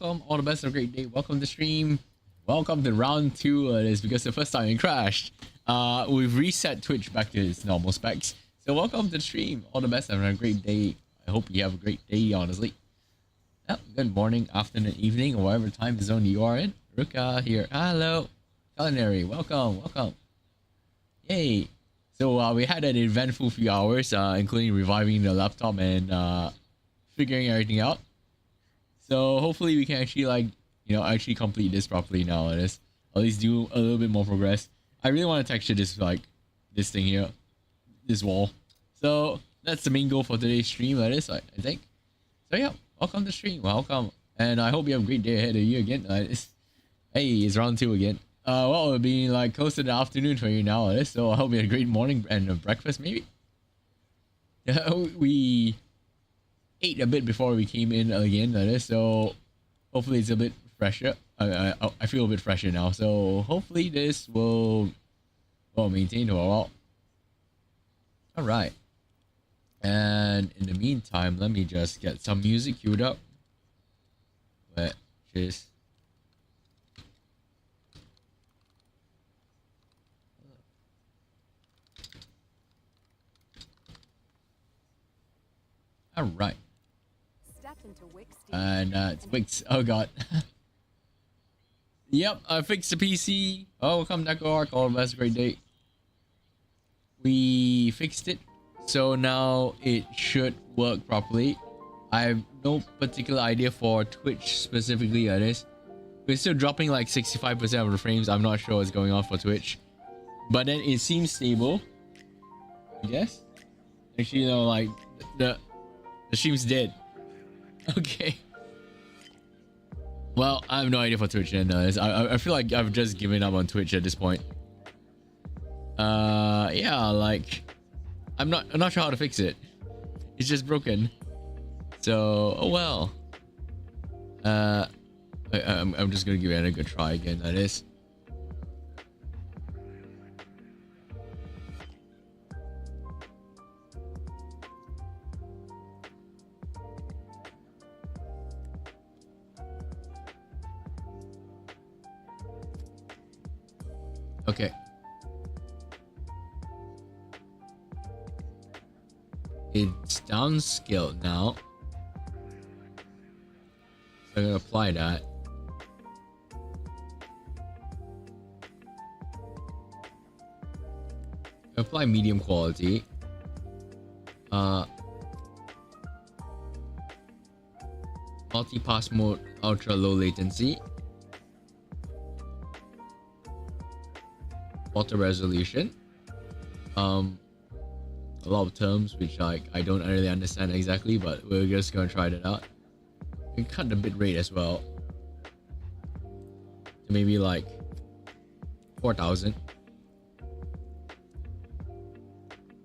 welcome. All the best. Have a great day. Welcome to the stream. Welcome to round 2 of this because the first time it crashed. We've reset Twitch back to its normal specs. So welcome to the stream. All the best. Have a great day. I hope you have a great day, honestly. Yep, good morning, afternoon, evening, or whatever time zone you are in. Ruka here. Hello. Culinary. Welcome. Welcome. Yay. So we had an eventful few hours, including reviving the laptop and figuring everything out. So hopefully we can actually actually complete this properly now. At least do a little bit more progress. I really want to texture this this thing here, this wall. So that's the main goal for today's stream. I think. So yeah, welcome to the stream. Welcome, and I hope you have a great day ahead of you again. Hey, it's round 2 again. Well, it'll be like close to the afternoon for you now. So I hope you had a great morning and a breakfast maybe. Yeah, we ate a bit before we came in again. So hopefully it's a bit fresher. I feel a bit fresher now. So hopefully this will maintain for a while. All right. And in the meantime, let me just get some music queued up. Which is all right. And it's Wix. Oh god. Yep, I fixed the PC. Oh, welcome Neko. All the best, great day. We fixed it, so now it should work properly. I have no particular idea for Twitch specifically. We're still dropping like 65% of the frames. I'm not sure what's going on for Twitch, but then it seems stable, I guess. Actually, like the stream's dead. Okay. Well, I have no idea for Twitch then. I feel like I've just given up on Twitch at this point. Yeah, like I'm not sure how to fix it. It's just broken. So, oh well. I'm just gonna give it a good try again. That is. Okay. It's downscaled now. So I'm gonna apply that. Apply medium quality. Multi-pass mode, ultra low latency. Water resolution. A lot of terms which I don't really understand exactly, but we're just gonna try that out. We can cut the bit rate as well to maybe like 4,000,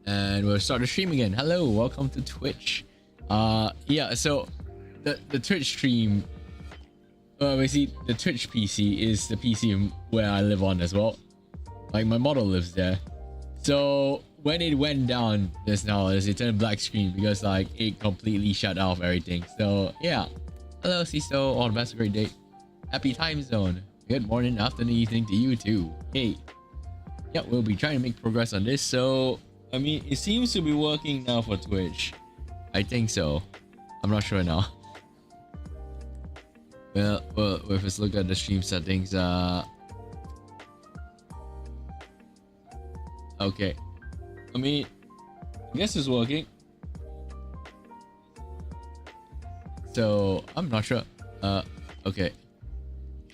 and we'll start the stream again. Hello, welcome to Twitch. Yeah, so the Twitch stream, basically the Twitch PC is the PC where I live on as well. Like my model lives there. So when it went down just now, it turned black screen because like it completely shut off everything. So yeah. Hello Ciso, all the best, great day. Happy time zone. Good morning, afternoon, evening to you too. Hey. Yeah, we'll be trying to make progress on this. So I mean, it seems to be working now for Twitch. I think so. I'm not sure now. Well, let's look at the stream settings. Okay. I mean, I guess it's working. So I'm not sure. Okay.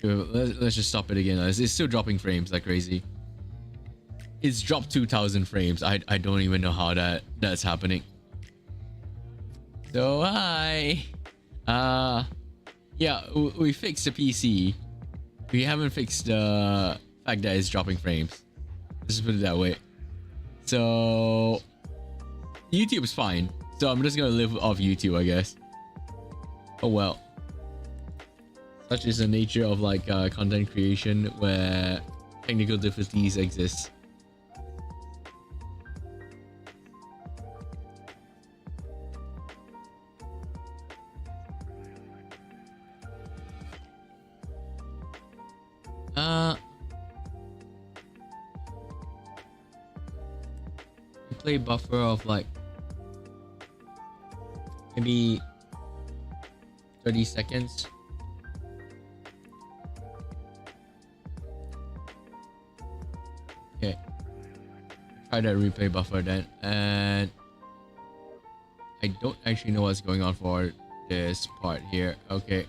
Let's just stop it again. It's still dropping frames like crazy. It's dropped 2,000 frames. I don't even know how that's happening. So hi. Yeah, we fixed the PC. We haven't fixed the fact that it's dropping frames. Let's just put it that way. So YouTube's fine. So I'm just gonna live off YouTube, I guess. Oh well. Such is the nature of like content creation where technical difficulties exist. Uh, play buffer of like maybe 30 seconds. Okay, try that replay buffer then. And I don't actually know what's going on for this part here. Okay.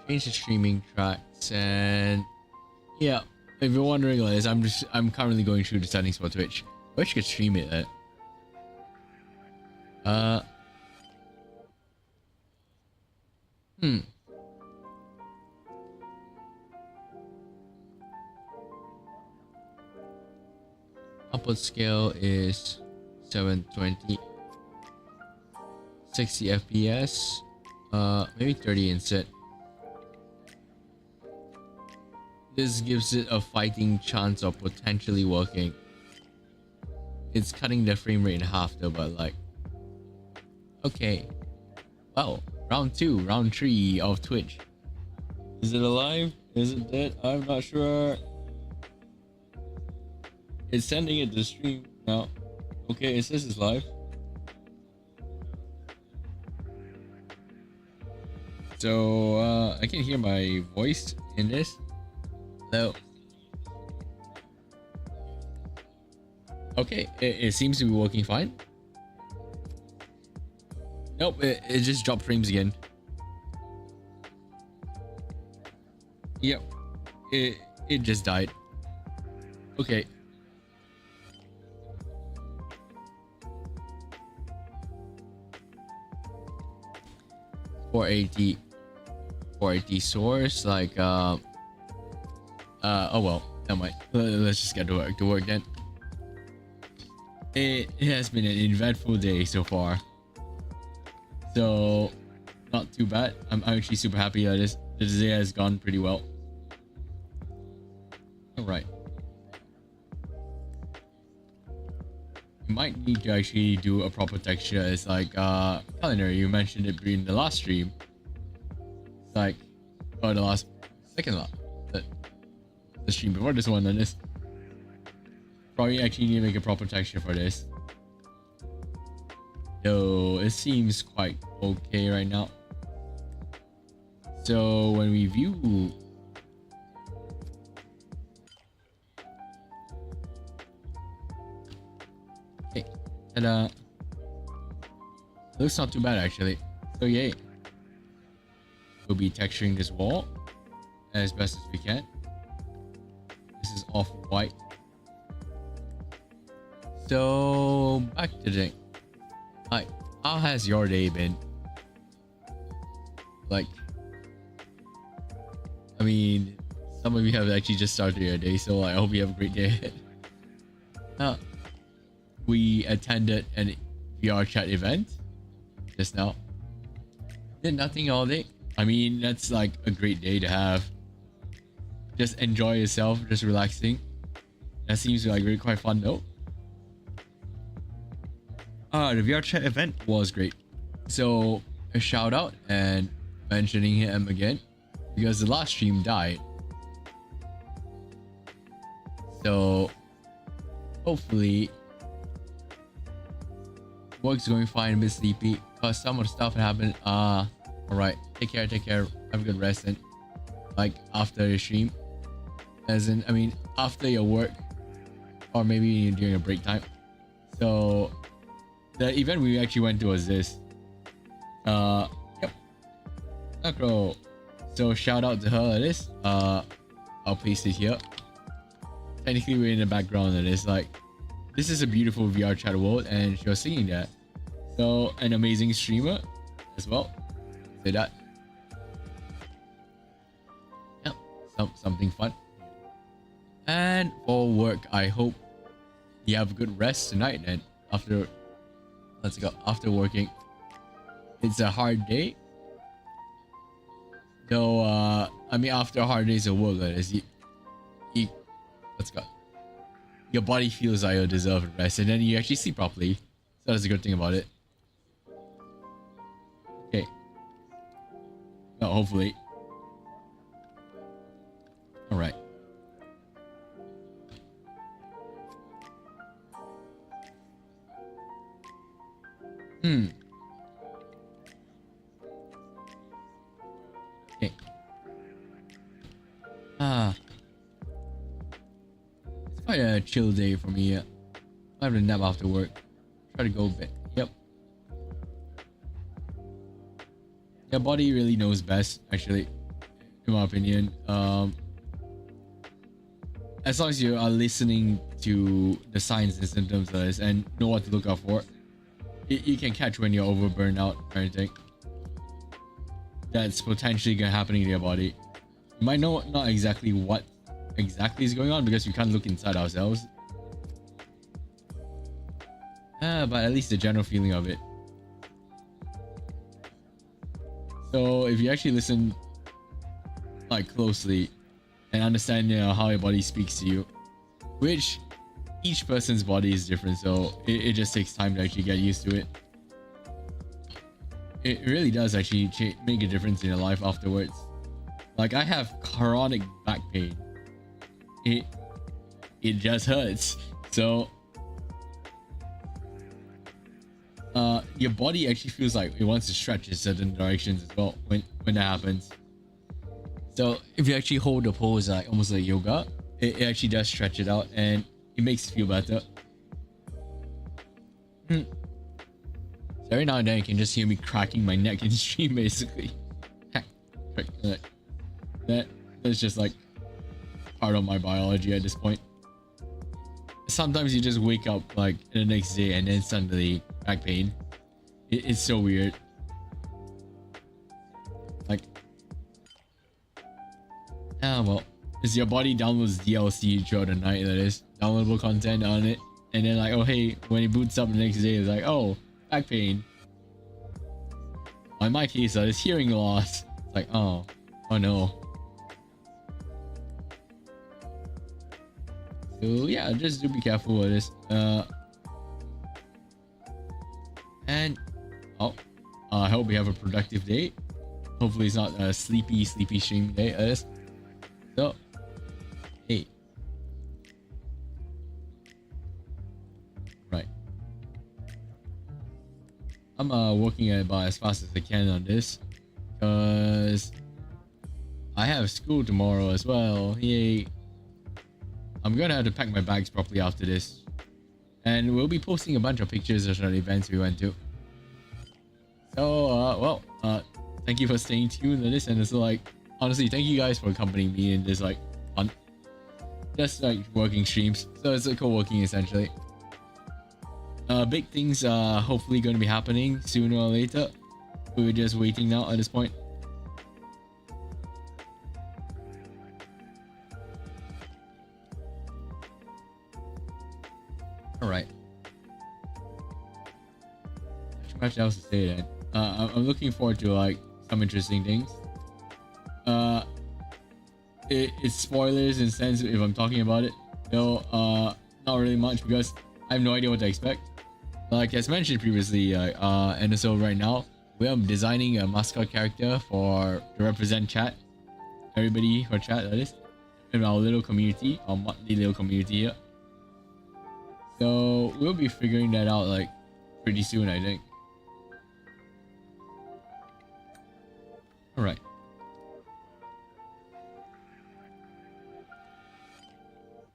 Change the streaming tracks, and yeah, if you're wondering like this, I'm currently going through the settings for Twitch. I wish you could stream it. Output scale is 720, 60 FPS, maybe 30 instead. This gives it a fighting chance of potentially working. It's cutting the frame rate in half though, but like, okay. Well, round 3 of Twitch. Is it alive? Is it dead? I'm not sure. It's sending it to stream now. Okay, it says it's live. So I can hear my voice in this. Hello. Okay, it seems to be working fine. Nope, it just dropped frames again. Yep, it just died. Okay. $480 source, like oh well, never mind. Let's just get to work then. It has been an eventful day so far, so not too bad. I'm actually super happy that this day has gone pretty well. All right, you might need to actually do a proper texture. It's like calendar, you mentioned it during the last stream. It's like, oh, the stream before this one, then this. Probably actually need to make a proper texture for this. Though it seems quite okay right now. So when we view okay, ta-da. Looks not too bad actually. So yay. We'll be texturing this wall as best as we can. This is off-white. So back to the thing. Like, how has your day been? Like, I mean, some of you have actually just started your day, so I hope you have a great day ahead. We attended an VRChat event just now. Did nothing all day. I mean, that's like a great day to have. Just enjoy yourself, just relaxing. That seems like really quite fun though. The VRChat event was great. So a shout out and mentioning him again because the last stream died. So hopefully work's going fine, a bit sleepy because some of the stuff happened. Alright, take care, have a good rest and like after the stream. As in, I mean after your work or maybe during a break time. So the event we actually went to was this. Yep. Nakro. So shout out to her at this. I'll paste it here. Technically we're in the background and it's like this is a beautiful VRChat world and she was singing that. So an amazing streamer as well. Say that. Yep. Something fun. And for work, I hope you have a good rest tonight and after let's go. After working, it's a hard day. Though, I mean, after hard days of work, let's go. Your body feels like you deserve rest, and then you actually sleep properly. So that's a good thing about it. Okay. Well, hopefully. All right. Okay. It's quite a chill day for me. I have a nap after work. Try to go bed. Yep. Your body really knows best, actually, in my opinion. As long as you are listening to the signs and symptoms of this and know what to look out for, you can catch when you're overburned out or anything that's potentially gonna happen in your body. You might know not exactly what exactly is going on because you can't look inside ourselves. But at least the general feeling of it. So if you actually listen like closely and understand, you know, how your body speaks to you, which each person's body is different, so it just takes time to actually get used to it. It really does actually make a difference in your life afterwards. Like, I have chronic back pain. It just hurts. So your body actually feels like it wants to stretch in certain directions as well when that happens. So if you actually hold the pose like almost like yoga, it actually does stretch it out and it makes you feel better. So every now and then you can just hear me cracking my neck in stream, basically. That's just like part of my biology at this point. Sometimes you just wake up like the next day and then suddenly back pain. It's so weird. Like, well, it's your body downloads DLC throughout the night, that is downloadable content on it, and then like, oh hey, when it boots up the next day, it's like, oh, back pain. In my case, it's hearing loss. It's like, oh no. So yeah, just do be careful with this. And I hope we have a productive day. Hopefully it's not a sleepy stream day. So hey, right, I'm working about as fast as I can on this because I have school tomorrow as well. Yay. I'm gonna have to pack my bags properly after this, and we'll be posting a bunch of pictures of the events we went to. So thank you for staying tuned to this, and it's like, honestly, thank you guys for accompanying me in this like fun, just like working streams. So it's a co-working essentially. Big things are hopefully going to be happening sooner or later. We're just waiting now at this point. All right. Not much else to say then. I'm looking forward to like some interesting things. It's spoilers in a sense if I'm talking about it. No, not really much because I have no idea what to expect. Like as mentioned previously, and so right now we are designing a mascot character to represent chat. Everybody for chat, that is, in our little community, our motley little community here. So we'll be figuring that out like pretty soon, I think. All right.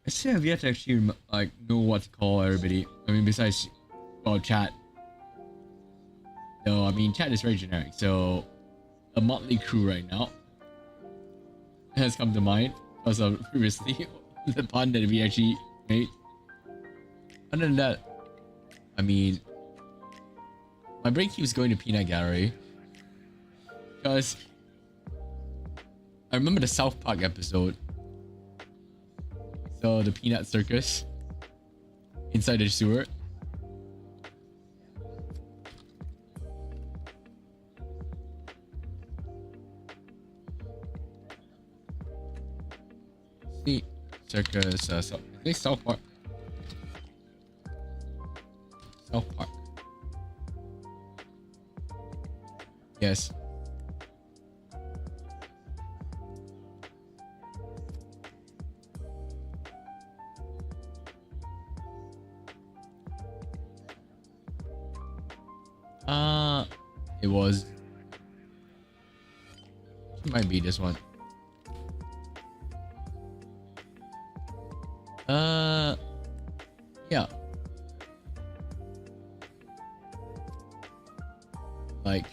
I still have yet to actually like know what to call everybody. I mean, besides chat. So I mean, chat is very generic. So a motley crew right now has come to mind because of previously the pun that we actually made. Other than that, I mean, my brain keeps going to Peanut Gallery because I remember the South Park episode. So the Peanut Circus inside the sewer. See, circus. I think South Park. South Park. It was. It might be this one. Yeah. Like.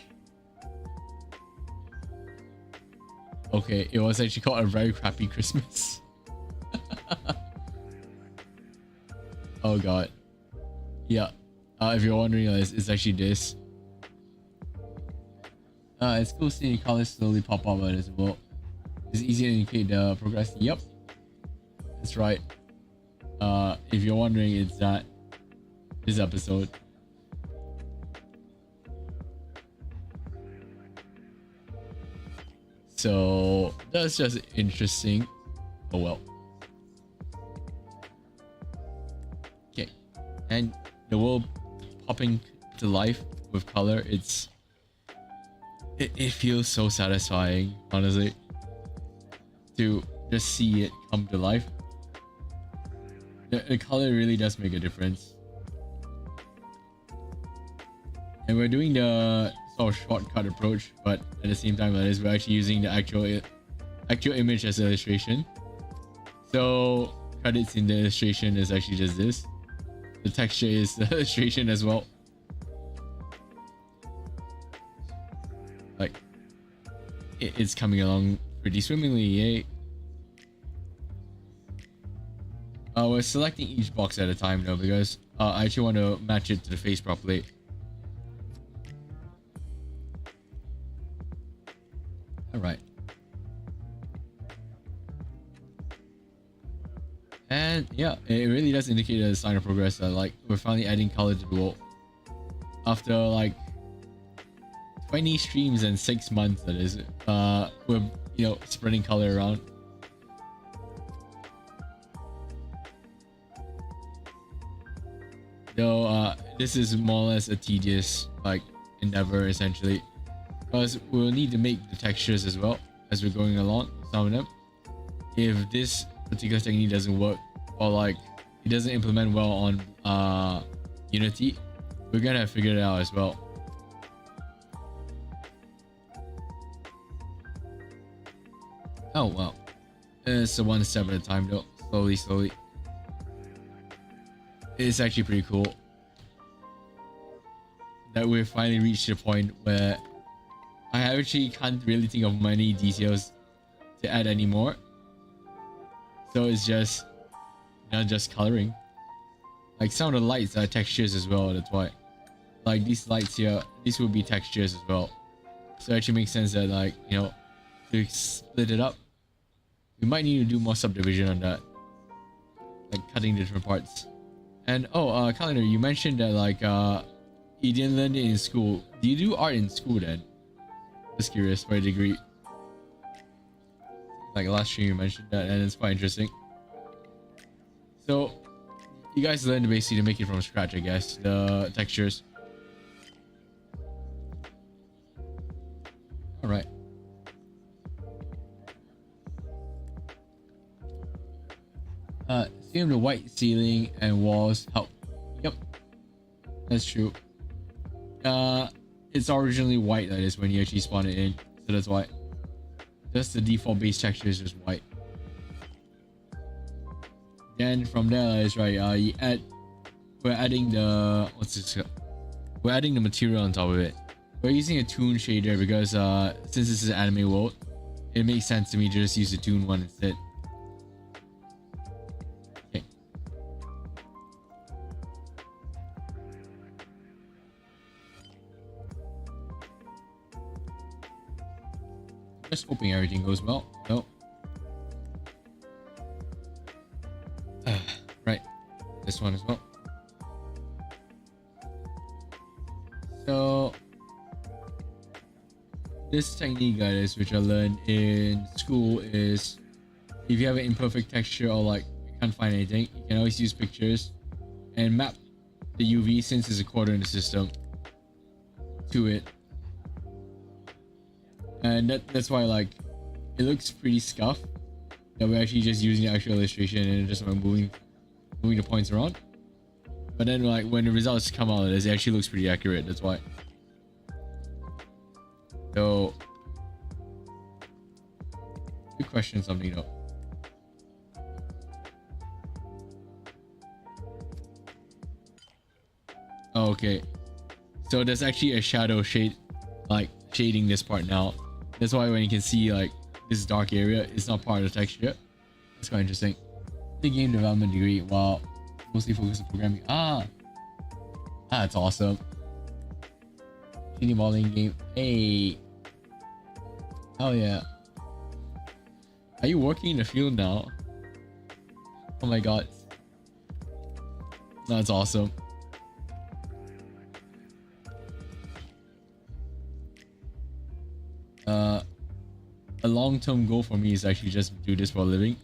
Okay, it was actually called A Very Crappy Christmas. Oh god. Yeah. If you're wondering, it's actually this. It's cool seeing colors slowly pop up as well. It's easy to indicate the progress. Yep. That's right. If you're wondering, it's that this episode. So that's just interesting. Oh well. Okay. And the world popping to life with color, it feels so satisfying, honestly, to just see it come to life. The color really does make a difference. And we're doing the sort of shortcut approach, but at the same time we're actually using the actual image as illustration. So credits in the illustration is actually just this. The texture is the illustration as well. Like, it's coming along pretty swimmingly, yay. We're selecting each box at a time though, because I actually want to match it to the face properly. Alright. And yeah, it really does indicate a sign of progress that like we're finally adding color to the world. After like 20 streams and 6 months, that is, we're, you know, spreading color around. Though this is more or less a tedious like endeavor essentially, because we'll need to make the textures as well as we're going along, some of them. If this particular technique doesn't work, or like it doesn't implement well on Unity, we're gonna have to figure it out as well. Oh wow, it's a one step at a time though, slowly. It's actually pretty cool that we've finally reached the point where I actually can't really think of many details to add anymore. So it's just not just coloring. Like some of the lights are textures as well, that's why. Like these lights here, these will be textures as well. So it actually makes sense that, like, you know, to split it up, we might need to do more subdivision on that. Like cutting different parts. And oh, Calendar, you mentioned that like you didn't learn it in school. Do you do art in school then? Just curious, by degree. Like last stream you mentioned that, and it's quite interesting. So you guys learned basically to make it from scratch, I guess, the textures. All right. Seeing the white ceiling and walls help. Yep, that's true. It's originally white, that is, when you actually spawn it in, so that's why. Just the default base texture is just white. Then from there is right. We're adding the We're adding the material on top of it. We're using a toon shader because since this is an anime world, it makes sense to me to just use the toon one instead. Okay. Just hoping everything goes well. No. Right. This one as well. So this technique, guys, which I learned in school, is if you have an imperfect texture or like you can't find anything, you can always use pictures and map the UV, since it's a coordinate system, to it. And that's why like it looks pretty scuffed, that we're actually just using the actual illustration and just moving the points around. But then like when the results come out, it actually looks pretty accurate. That's why. So, good question, something though. Oh, okay. So there's actually a shadow shade, like shading this part now. That's why when you can see like this dark area, it's not part of the texture. It's quite interesting. The game development degree, while mostly focused on programming. That's awesome. 3D modeling game. Hey. Oh yeah. Are you working in the field now? Oh my god. That's awesome. A long-term goal for me is actually just do this for a living.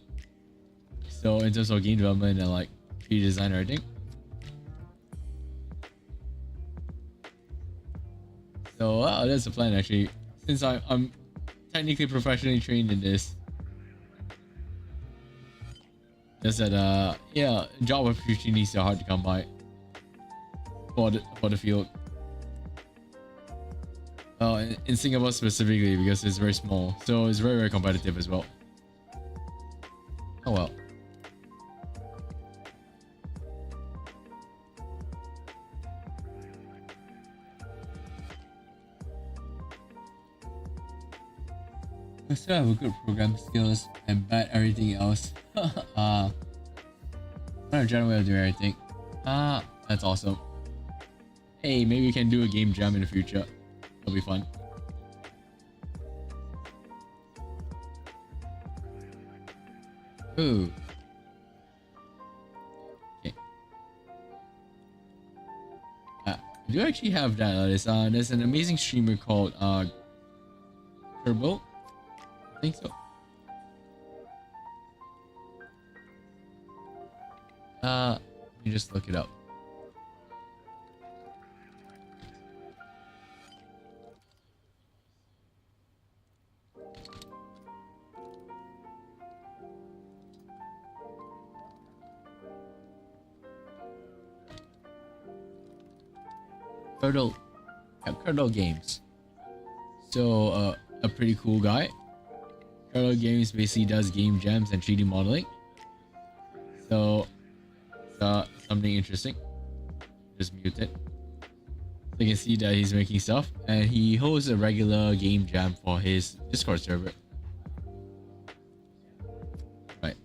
So in terms of game development and like 3D design and everything. So that's the plan actually. Since I'm technically professionally trained in this. Just that yeah, job opportunities are hard to come by for the field. In Singapore specifically because it's very small, so it's very competitive as well. Oh well. I still have a good program skills and bad everything else. Not a general way of doing everything. That's awesome. Hey, maybe we can do a game jam in the future. That'll be fun. Ooh. Okay. I do actually have that. There's an amazing streamer called Turbo. I think so. Let me just look it up. Curdle Games. So a pretty cool guy. Curdle Games basically does game jams and 3D modeling. So something interesting. Just mute it. So you can see that he's making stuff, and he hosts a regular game jam for his Discord server. Right.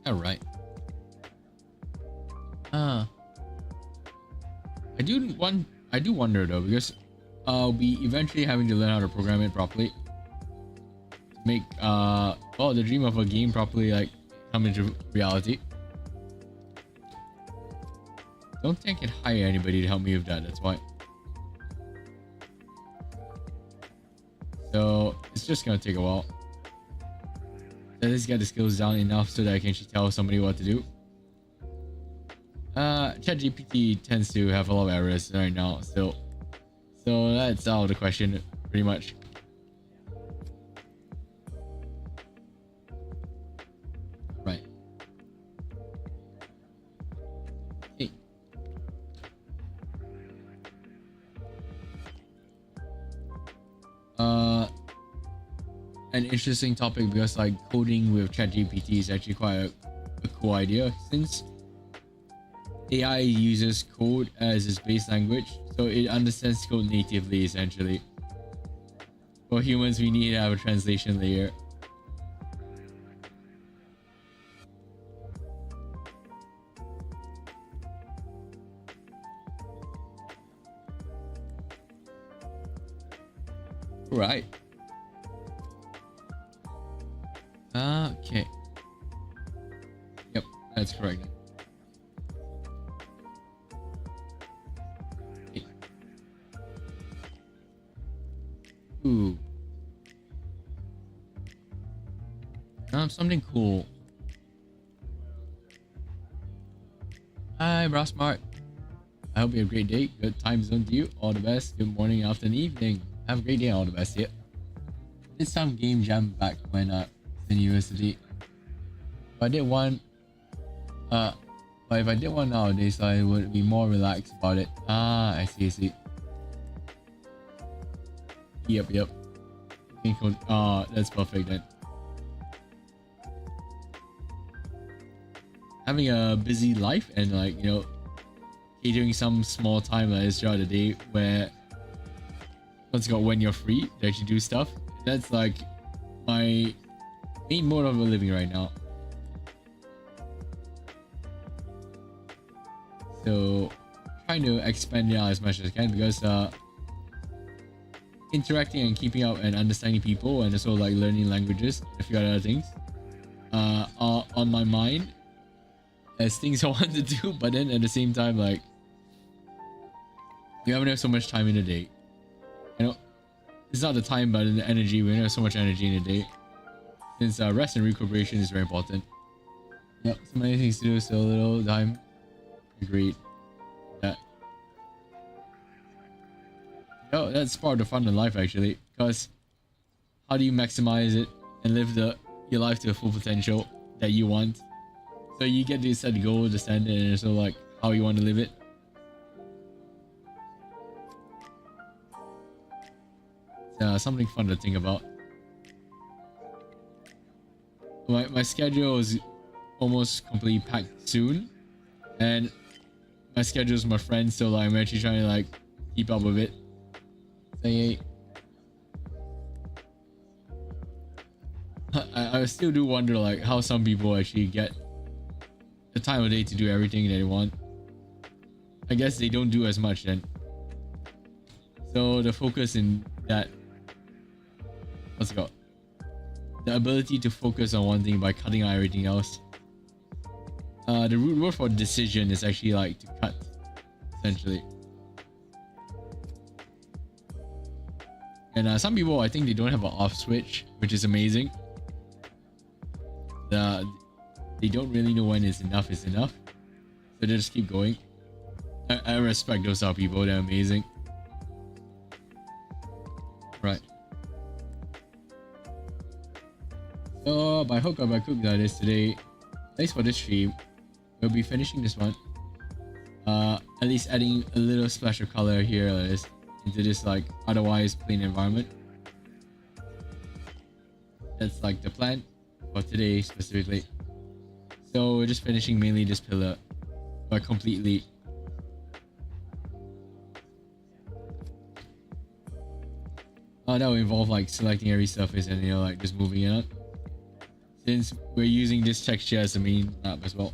All right. I do wonder though, because I'll be eventually having to learn how to program it properly to make the dream of a game properly like come into reality. Don't think I can hire anybody to help me with that. That's why. So it's just gonna take a while. At least get the skills down enough so that I can actually tell somebody what to do. ChatGPT tends to have a lot of errors right now, so that's out of the question pretty much. Right. Hey. An interesting topic because like coding with ChatGPT is actually quite a cool idea, since AI uses code as its base language, so it understands code natively essentially. For humans, we need to have a translation layer. Right. Okay. Yep, that's correct. Okay. Ooh. Something cool. Hi, Bro Smart. I hope you have a great day. Good time zone to you. All the best. Good morning, afternoon, evening. Have a great day. All the best. Yeah. Did some game jam back when I was in university. If I did one, but if I did one nowadays, I would be more relaxed about it. Ah, I see. I see. Yep. Ah, that's perfect then. Having a busy life and like, you know, catering some small time like this throughout the day where when you're free to actually do stuff. That's like my main mode of living right now. So trying to expand it out as much as I can because interacting and keeping up and understanding people and also like learning languages and a few other things are on my mind as things I want to do, but then at the same time, like, you haven't have so much time in a day. You know, it's not the time, but in the energy. We don't have so much energy in a day. Since rest and recuperation is very important. Yep, so many things to do, so little time. Agreed. Yeah. No, that's part of the fun of life actually. Because how do you maximize it and live your life to the full potential that you want? So you get to set the goal, the standard, and also like how you want to live it. Something fun to think about. My schedule is almost completely packed soon, and my schedule is my friends, so like I'm actually trying to like keep up with it. So yeah. I still do wonder like how some people actually get the time of day to do everything that they want. I guess they don't do as much then. So the focus in that, what's it called? The ability to focus on one thing by cutting out everything else. The root word for decision is actually like to cut, essentially. And some people, I think they don't have an off switch, which is amazing. They don't really know when is enough, so they just keep going. I respect those type of people. They're amazing. Right. So by hook or by crook, that is today. Thanks for this stream. We'll be finishing this one. At least adding a little splash of color here into this like otherwise plain environment. That's like the plan for today specifically. So we're just finishing mainly this pillar, but completely. That will involve like selecting every surface and, you know, like just moving it up. Since we're using this texture as the main map as well.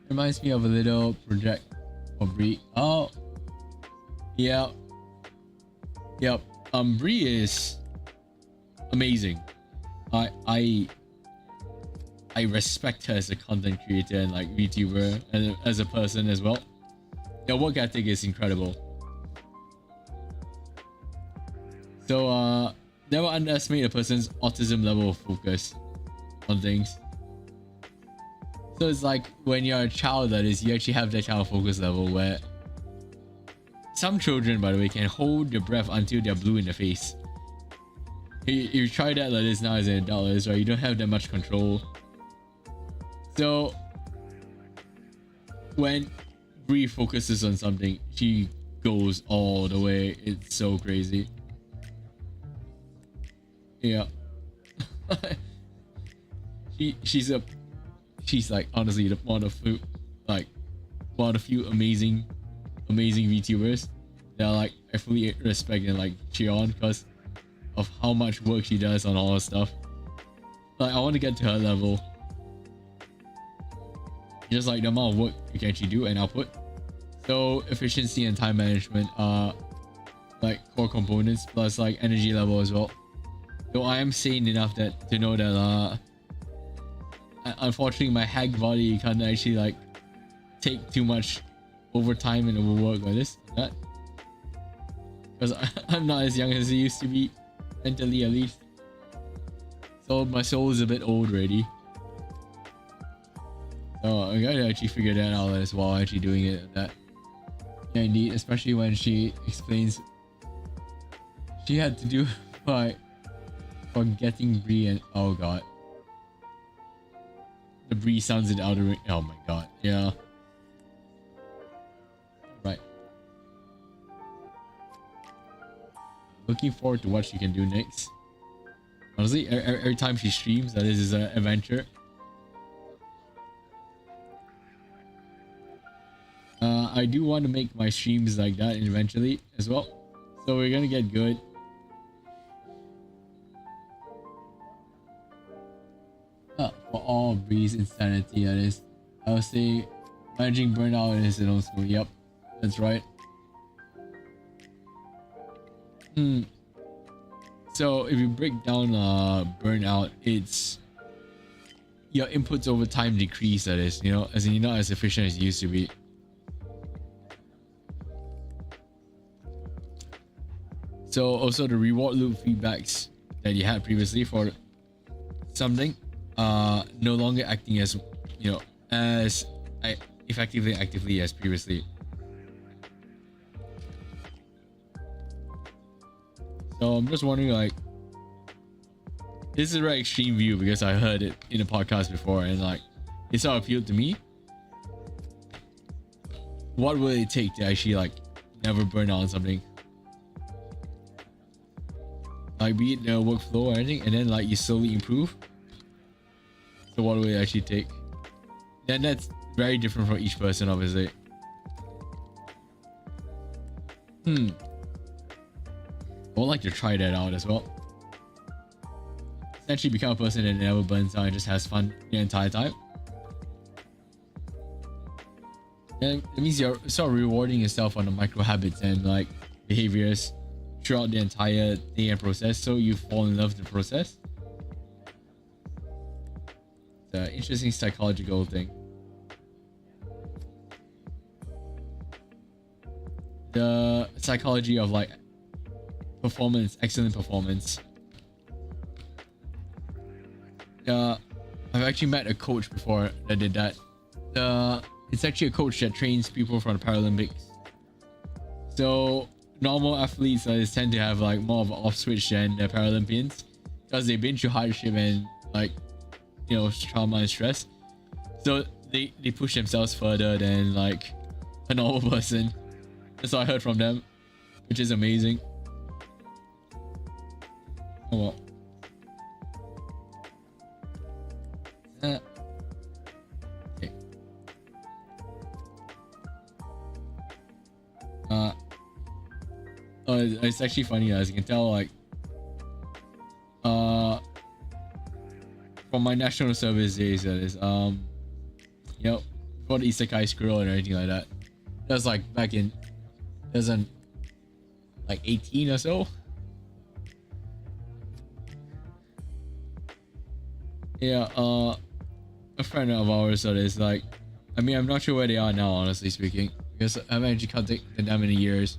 Reminds me of a little project for Bree. Oh, yeah. Yep. Bree is amazing. I respect her as a content creator and like VTuber and as a person as well. Their work ethic is incredible. So never underestimate a person's autism level of focus on things. So it's like when you're a child, that is, you actually have that kind of focus level where some children, by the way, can hold their breath until they're blue in the face. You try that like this now as an adult, right? You don't have that much control. So when Bree focuses on something, she goes all the way. It's so crazy. Yeah. she's like honestly one of the few amazing VTubers that like I fully respect and like cheer on because of how much work she does on all her stuff. Like I want to get to her level. Just like the amount of work you can actually do and output. So efficiency and time management are like core components, plus like energy level as well. So I am sane enough to know that unfortunately my hack body can't actually like take too much overtime and overwork like this and that. Because I'm not as young as I used to be, mentally at least. So my soul is a bit old already. So I gotta actually figure that out as well, actually doing it. That, yeah, indeed, especially when she explains she had to do by forgetting Bree and oh god. The Bree sounds in the outer ring. Oh my god, yeah. Right. Looking forward to what she can do next. Honestly, every time she streams, that is an adventure. I do want to make my streams like that eventually as well. So we're gonna get good. For all Bree's insanity, that is. I would say managing burnout is also, yep, that's right. So if you break down burnout, it's your inputs over time decrease, that is, you know, as in you're not as efficient as you used to be. So also the reward loop feedbacks that you had previously for something no longer acting as, you know, as actively as previously. So I'm just wondering, like, this is a very extreme view because I heard it in a podcast before and like it sort of appealed to me. What will it take to actually like never burn out on something? Like, be it the workflow or anything, and then like you slowly improve. So what will it actually take? Then that's very different for each person, obviously. I would like to try that out as well. Essentially become a person that never burns out and just has fun the entire time. And it means you're sort of rewarding yourself on the micro habits and like behaviors throughout the entire day and process, so you fall in love with the process. It's an interesting psychological thing. The psychology of like performance, excellent performance. I've actually met a coach before that did that. It's actually a coach that trains people for the Paralympics. So normal athletes tend to have like more of an off switch than the Paralympians because they've been through hardship and like, you know, trauma and stress. So they push themselves further than like a normal person. That's what I heard from them, which is amazing. Oh well. Okay. It's actually funny, as you can tell, like from my national service days, that is, you know, for the Isekai Scroll and anything like that. That was like back in 2018 or so. Yeah, a friend of ours that is like, I mean, I'm not sure where they are now, honestly speaking, because I haven't actually contacted them in years.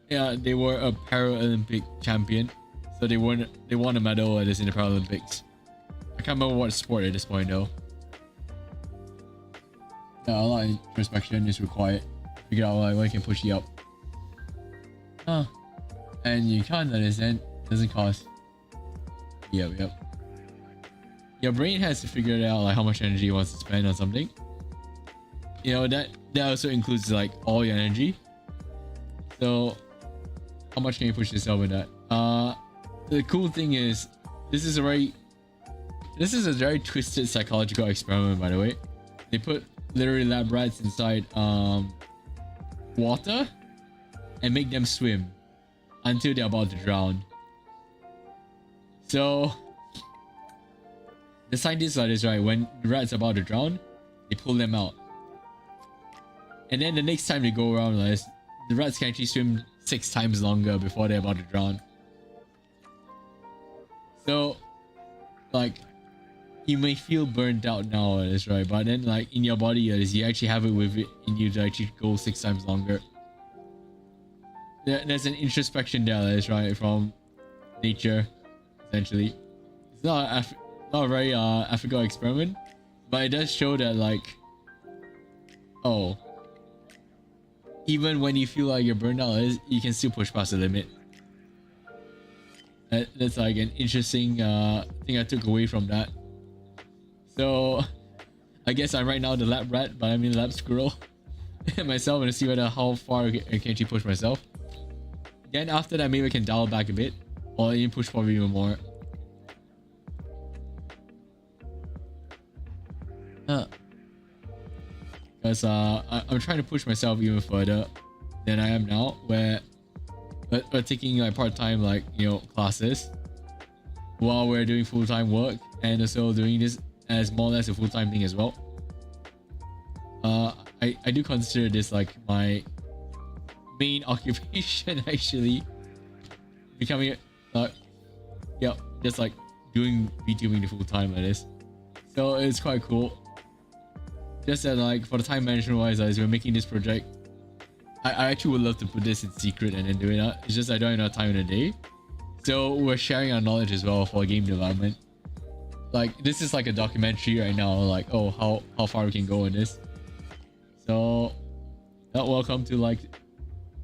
Yeah, they were a Paralympic champion, so they won a medal at this in the Paralympics. I can't remember what sport at this point though. Yeah, a lot of introspection is required. Figure out like what can push you up. And you can't understand, doesn't cost. Yep. Your brain has to figure it out, like how much energy it wants to spend on something. You know, that also includes like all your energy. So how much can you push yourself with that? The cool thing is this is a very twisted psychological experiment, by the way. They put literally lab rats inside water and make them swim until they're about to drown. So the scientists are this, right? When the rat's about to drown, they pull them out. And then the next time they go around, like, the rats can actually swim 6 times longer before they're about to drown. So, like, you may feel burnt out now, right? But then, like, in your body, you actually have it with it in you to actually go 6 times longer. There's an introspection there, right? From nature, essentially. It's not a very ethical experiment, but it does show that like, oh, even when you feel like you're burned out, you can still push past the limit. That's like an interesting thing I took away from that. So I guess I'm right now the lab rat, but I'm in lab squirrel myself, and to see whether how far I can actually push myself. Then after that, maybe I can dial back a bit, or even push forward even more. Because I'm trying to push myself even further than I am now, where we're taking like part-time, like, you know, classes while we're doing full-time work, and also doing this as more or less a full-time thing as well. I do consider this like my main occupation, actually, becoming yeah, just like doing VTubing the full-time like this. So it's quite cool. Just that like for the time management wise, as we're making this project, I actually would love to put this in secret and then do it. It's just I don't have enough time in a day. So we're sharing our knowledge as well for game development. Like this is like a documentary right now, like, oh, how far we can go in this. So welcome to like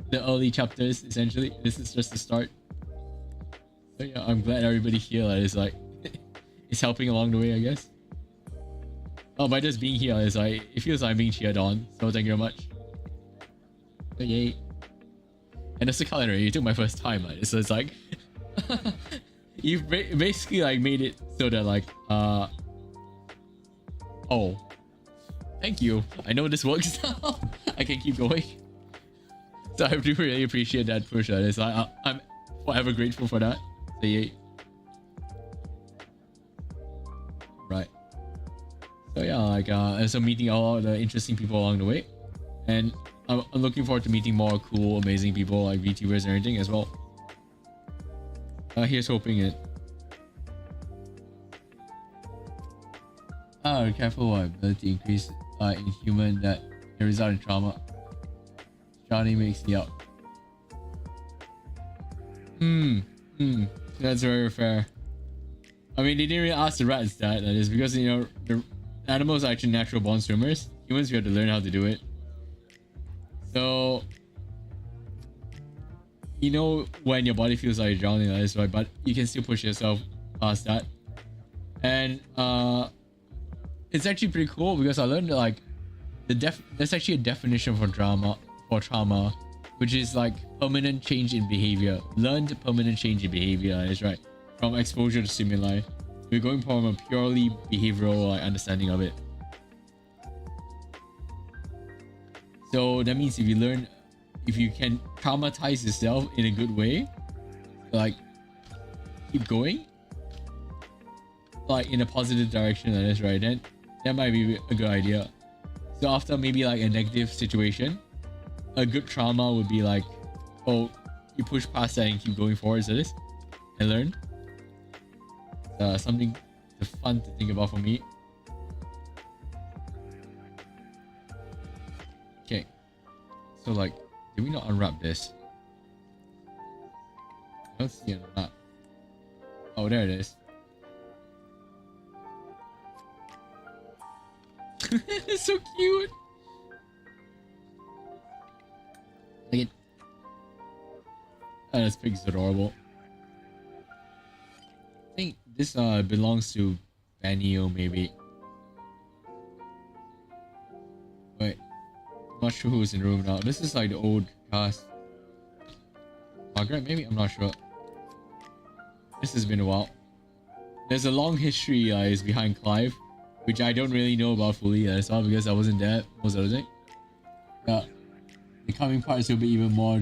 the early chapters, essentially. This is just the start. So yeah, I'm glad everybody here is like is helping along the way, I guess. Oh, by just being here, it's like it feels like I'm being cheered on. So thank you very much. So yay. And it's a calendar. You took my first time, like, so it's like you've basically like made it so that like oh, thank you. I know this works now. I can keep going. So I do really appreciate that push. It's like I'm forever grateful for that. So yay. Right. So yeah, like so meeting all the interesting people along the way, and I'm looking forward to meeting more cool, amazing people like VTubers and everything as well. Here's hoping it. Careful ability increase in human that can result in trauma. Johnny makes me up. That's very fair. I mean, they didn't really ask the rats that is because, you know, the animals are actually natural born swimmers. Humans, we have to learn how to do it. So, you know, when your body feels like you're drowning, that is right, but you can still push yourself past that. And it's actually pretty cool because I learned that, like, there's actually a definition for trauma, which is like permanent change in behavior. Learned permanent change in behavior, that is right. From exposure to stimuli. We're going from a purely behavioral like understanding of it. So that means if you can traumatize yourself in a good way, like keep going, like in a positive direction, that is right, then that might be a good idea. So after maybe like a negative situation, a good trauma would be like, oh, you push past that and keep going forward to this and learn. Something fun to think about for me. Okay, so like, did we not unwrap this? I don't see it on the map. Oh, there it is. It's so cute. Look at. Oh, this pig's adorable. I think this belongs to Benio, maybe. Wait, I'm not sure who's in the room now. This is like the old cast. Margaret, maybe? I'm not sure. This has been a while. There's a long history is behind Clive, which I don't really know about fully as well because I wasn't there most of the time. The coming parts will be even more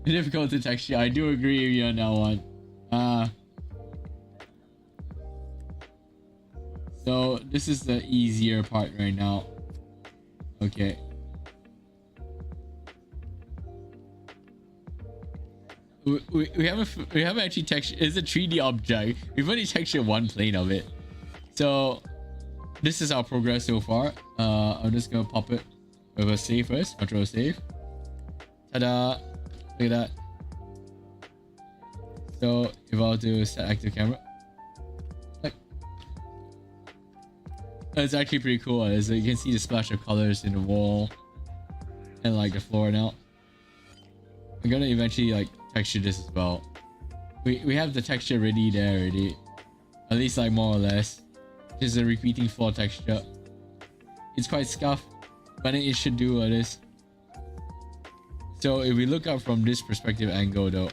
difficult to texture. I do agree with you on that one. So this is the easier part right now. Okay. We haven't actually textured. It's a 3D object. We've only textured one plane of it. So this is our progress so far. I'm just gonna pop it with a save first. Control save. Ta-da! Look at that. So if I were to set active camera, It's actually pretty cool. As you can see the splash of colors in the wall and like the floor now. I'm gonna eventually like texture this as well. We have the texture ready there already. At least like more or less. Just a repeating floor texture. It's quite scuffed, but it should do what it is. So if we look up from this perspective angle though,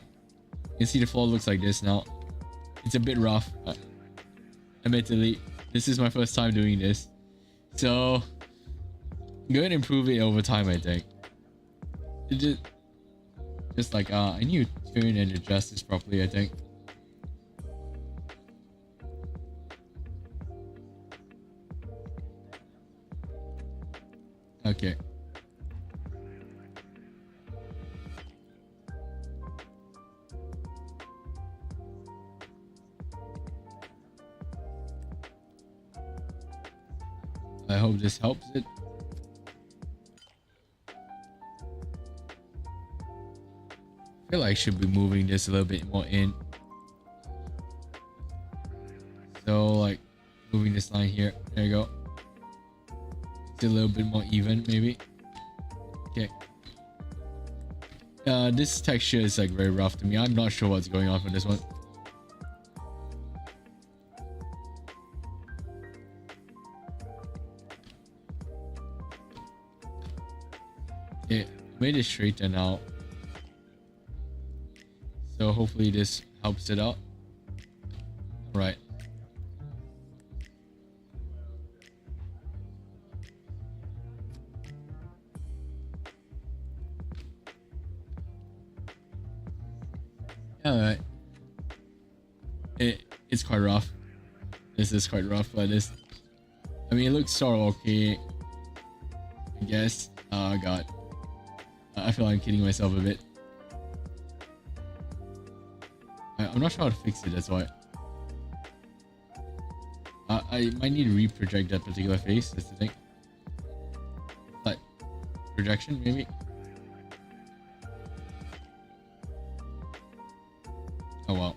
you can see the floor looks like this now. It's a bit rough, admittedly. This is my first time doing this. So I'm going to improve it over time, I think. It just like I need to turn and adjust this properly, I think. Okay. I hope this helps it. I feel like I should be moving this a little bit more in. So like moving this line here. There you go. It's a little bit more even maybe. Okay. This texture is like very rough to me. I'm not sure what's going on for this one. Okay, made it straighten out. So hopefully this helps it out. Right. Alright. It's quite rough. This is quite rough, but this, I mean, it looks sort of okay, I guess. Oh god. I feel like I'm kidding myself a bit. I'm not sure how to fix it, that's why. I might need to reproject that particular face, that's the thing. Like, projection, maybe? Oh wow.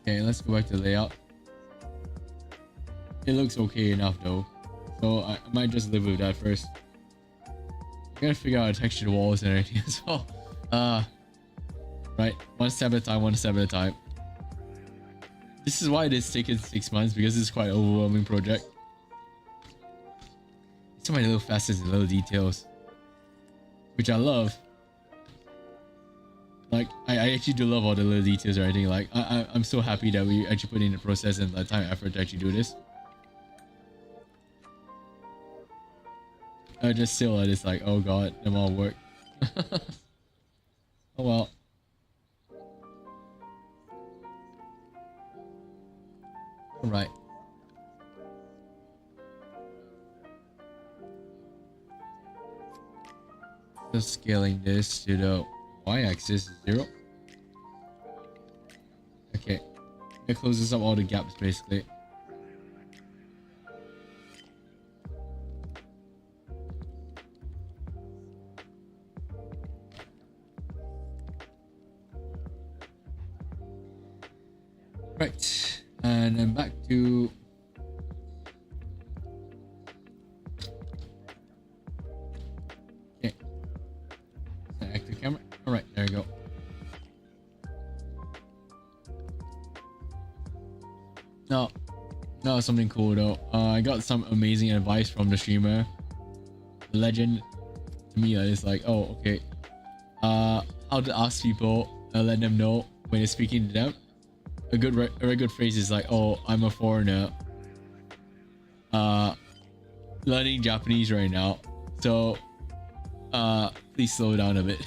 Okay, let's go back to layout. It looks okay enough though. So I might just live with that first. I gotta figure out how to texture the walls and everything as well. Right, one step at a time, one step at a time. This is why it is taken 6 months, because it's quite an overwhelming project. So many little facets and little details, which I love. Like, I actually do love all the little details or anything. Like, I'm so happy that we actually put in the process and the time and effort to actually do this. I just still it's like, oh god, them all work. Oh well. Alright. Just scaling this to the y-axis 0. Okay. It closes up all the gaps basically. Right, and then back to okay. Active camera. All right, there you go. No, something cool though. I got some amazing advice from the streamer, legend. To me, it's like, oh, okay. How to ask people, let them know when you're speaking to them. A very good phrase is like, oh, I'm a foreigner learning Japanese right now, so please slow down a bit.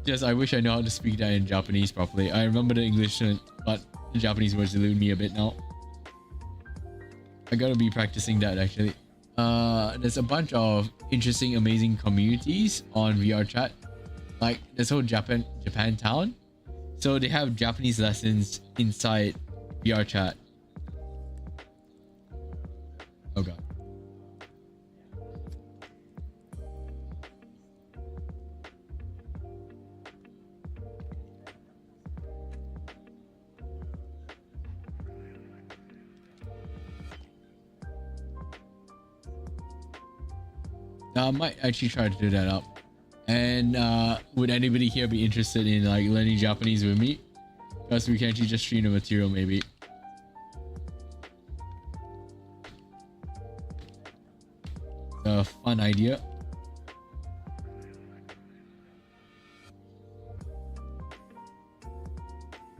Just I wish I know how to speak that in Japanese properly. I remember the English, but the Japanese words elude me a bit now. I gotta be practicing that actually. There's a bunch of interesting, amazing communities on VRChat. Like this whole Japan town. So they have Japanese lessons inside VRChat. Oh god. I might actually try to do that up. And would anybody here be interested in like learning Japanese with me? Because we can actually just stream the material maybe. A fun idea.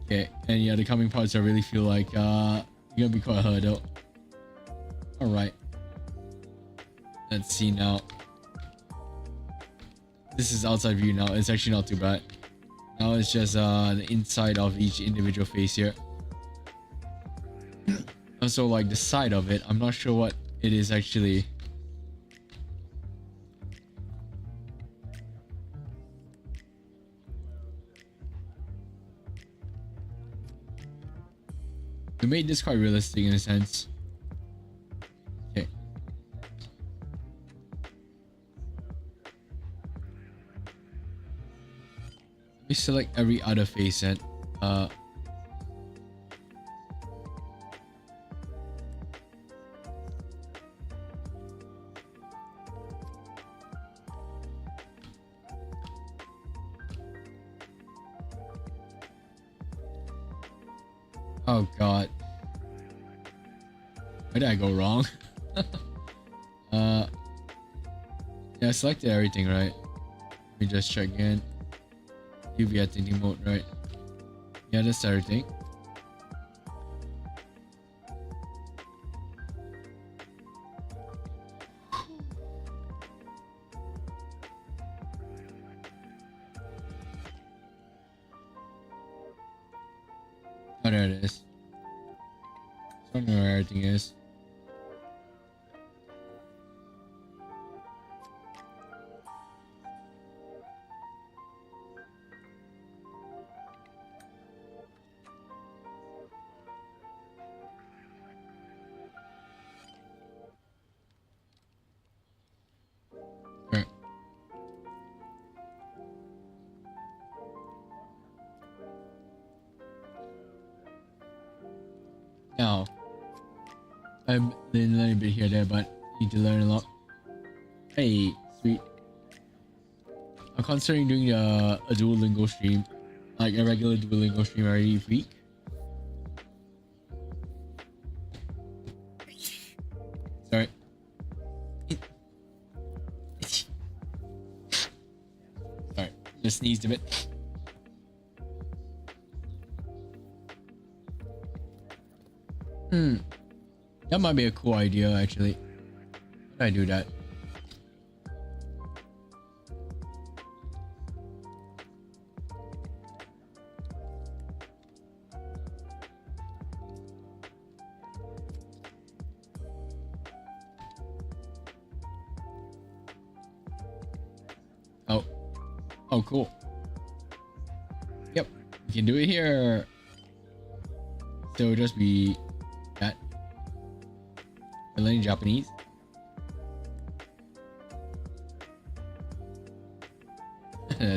Okay, and yeah, the coming parts I really feel like you're gonna be quite a hurdle. Alright. Let's see now. This is outside view now. It's actually not too bad. Now it's just the inside of each individual face here. Also like the side of it, I'm not sure what it is actually. We made this quite realistic in a sense. Okay. Let me select every other face set. Oh god. Where did I go wrong? Yeah, I selected everything, right? Let me just check again. UV editing mode, right? Yeah, that's everything. Oh, there it is. I don't know where everything is. Okay. Now, I've been learning a bit here there, but need to learn a lot. Hey, sweet. I'm considering doing a Duolingo stream, like a regular Duolingo stream every week. Sorry. Sorry, just sneezed a bit. That might be a cool idea actually. How do I do that? Oh, cool. Yep, we can do it here. So it'll just be that. We're learning Japanese.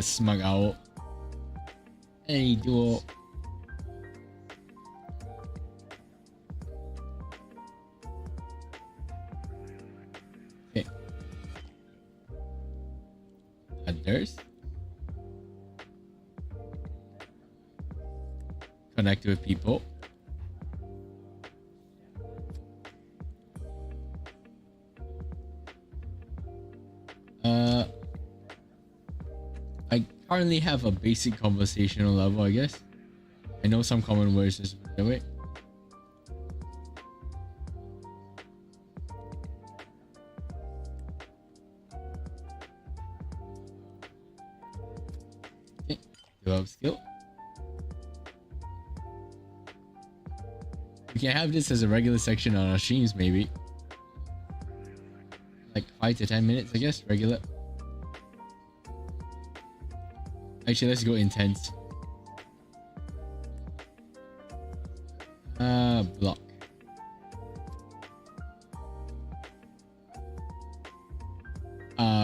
Smug owl. Hey, duo. Okay. Others. Connect with people. I currently have a basic conversational level, I guess. I know some common words just that way. Okay, develop skill. We can have this as a regular section on our streams, maybe. Like 5 to 10 minutes, I guess, regular. Actually, let's go intense. Block.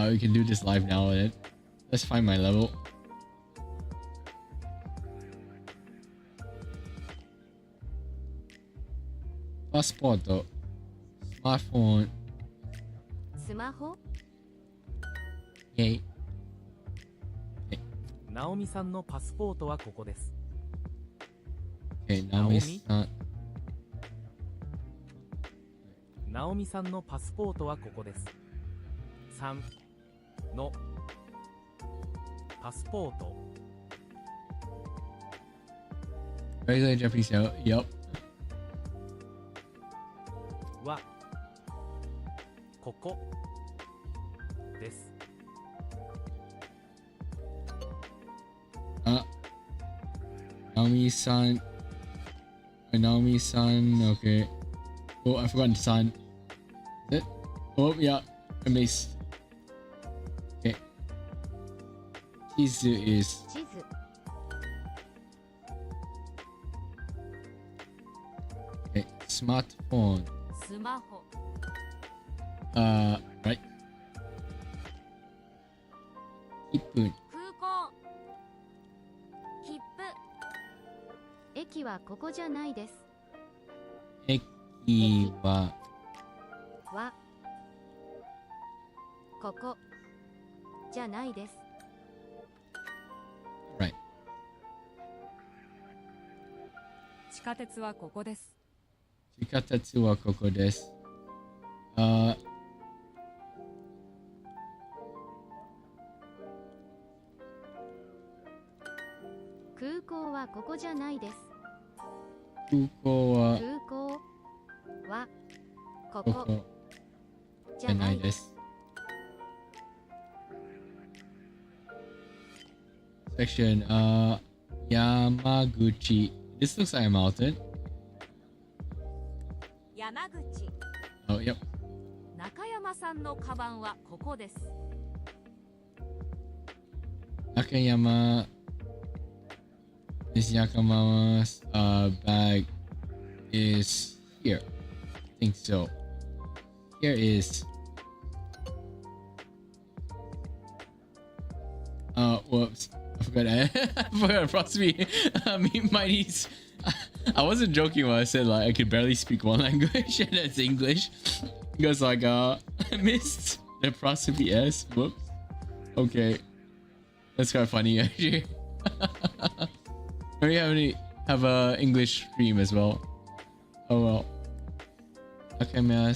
We can do this live now then. Let's find my level. Passport, smartphone. スマホイェイ。ナオミさんのパスポートはここです。Okay, ナオミさん。ナオミさんのパスポートはここです。3のパスポート。Regular Japanese show. Yup. はここです。あ、Naomi-san. Naomi-san. Okay. Oh, I forgot san. Is it? Oh, yeah. I missed. Okay. Chizu is. 地図 Okay. Smartphone. スマホ Right. 1分。空港切符駅はここじゃないです。駅ははここじゃないです。 right. 地下鉄はここです。地下鉄はここです。空港はここじゃないです。空港は空港はここここじゃじゃなないいです。です。Section, Yamaguchi. This looks like a mountain. 山口。 Oh, yep. 中山さんのカバンはここです。 Nakayama. Miss Yakama's bag is here. I think so. Here is. Whoops. I forgot. I forgot approximately. My niece. I wasn't joking when I said like I could barely speak one language and that's English. Because like I missed the apostrophe S. Whoops. Okay. That's kind of funny actually. We have a English stream as well. Oh well. Nakayama.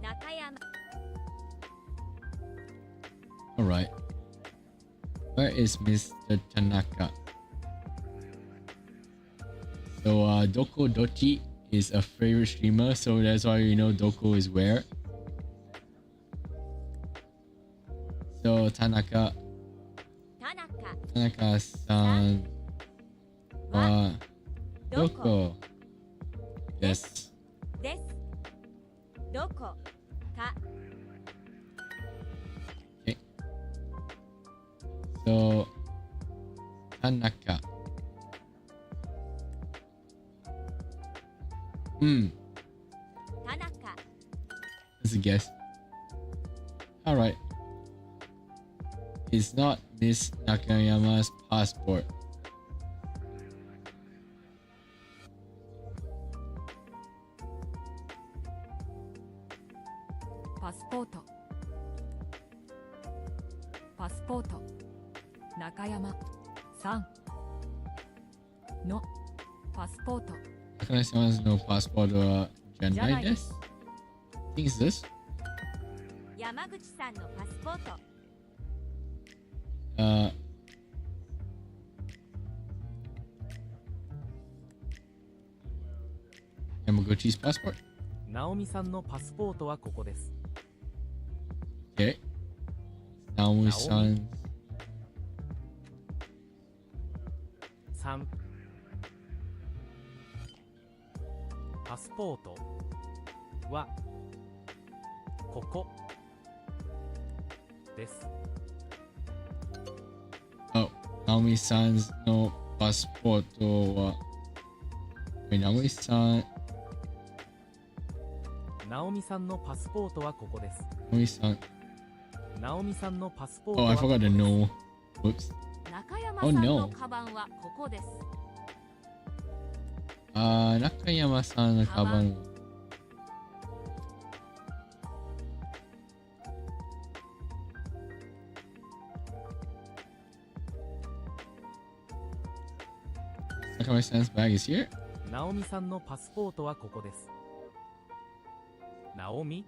中山。 Alright. Where is Mr. Tanaka? So Doko Dochi is a favorite streamer, so that's why you know Doko is where. So Tanaka. 田中。 Tanaka-san wa Doko desu. です。どこか。 So Tanaka. 田中。 That's a guess. Alright. It's not Miss Nakayama's passport. パスポート。パスポート。中山さんのパスポート。 Nakayama's no passport janai desu? I think it's this. 山口さんのパスポート。 Yamaguchi's passport. ナオミさんのパスポートはここです。 Okay. Naomi-san. 3パスポートはここです。 Oh, Naomi-san's no passport. Wait, Naomi-san. ナオミさんのパスポートはここです。 Naomi-san. ナオミさんのパスポート Oh, は I ここ forgot です。 to know. Whoops. 中山さんのカバンはここです。 Nakayama-sanのカバン。Nakami-san's bag is here. ナオミさんのパスポートはここです。ナオミ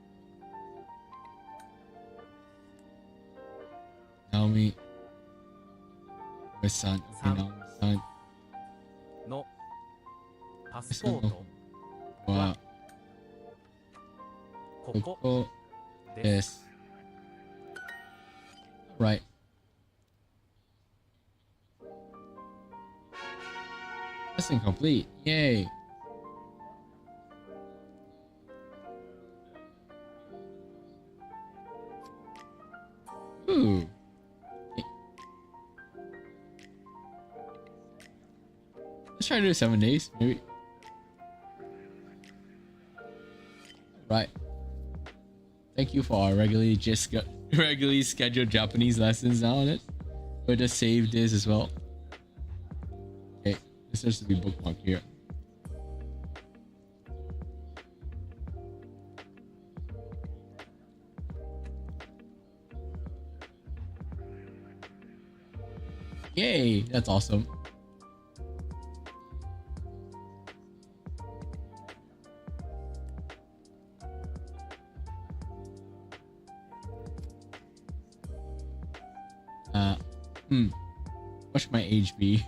Naomi. My son. Okay, Naomi-san. のパスポート Wow. ここ Koko です。 des. Right. That's incomplete. Yay. Ooh. Let's try to do 7 days, maybe. Right. Thank you for our regularly scheduled Japanese lessons now on it. We'll just save this as well. Okay, this has to be bookmarked here. Yay, that's awesome. What should my age be?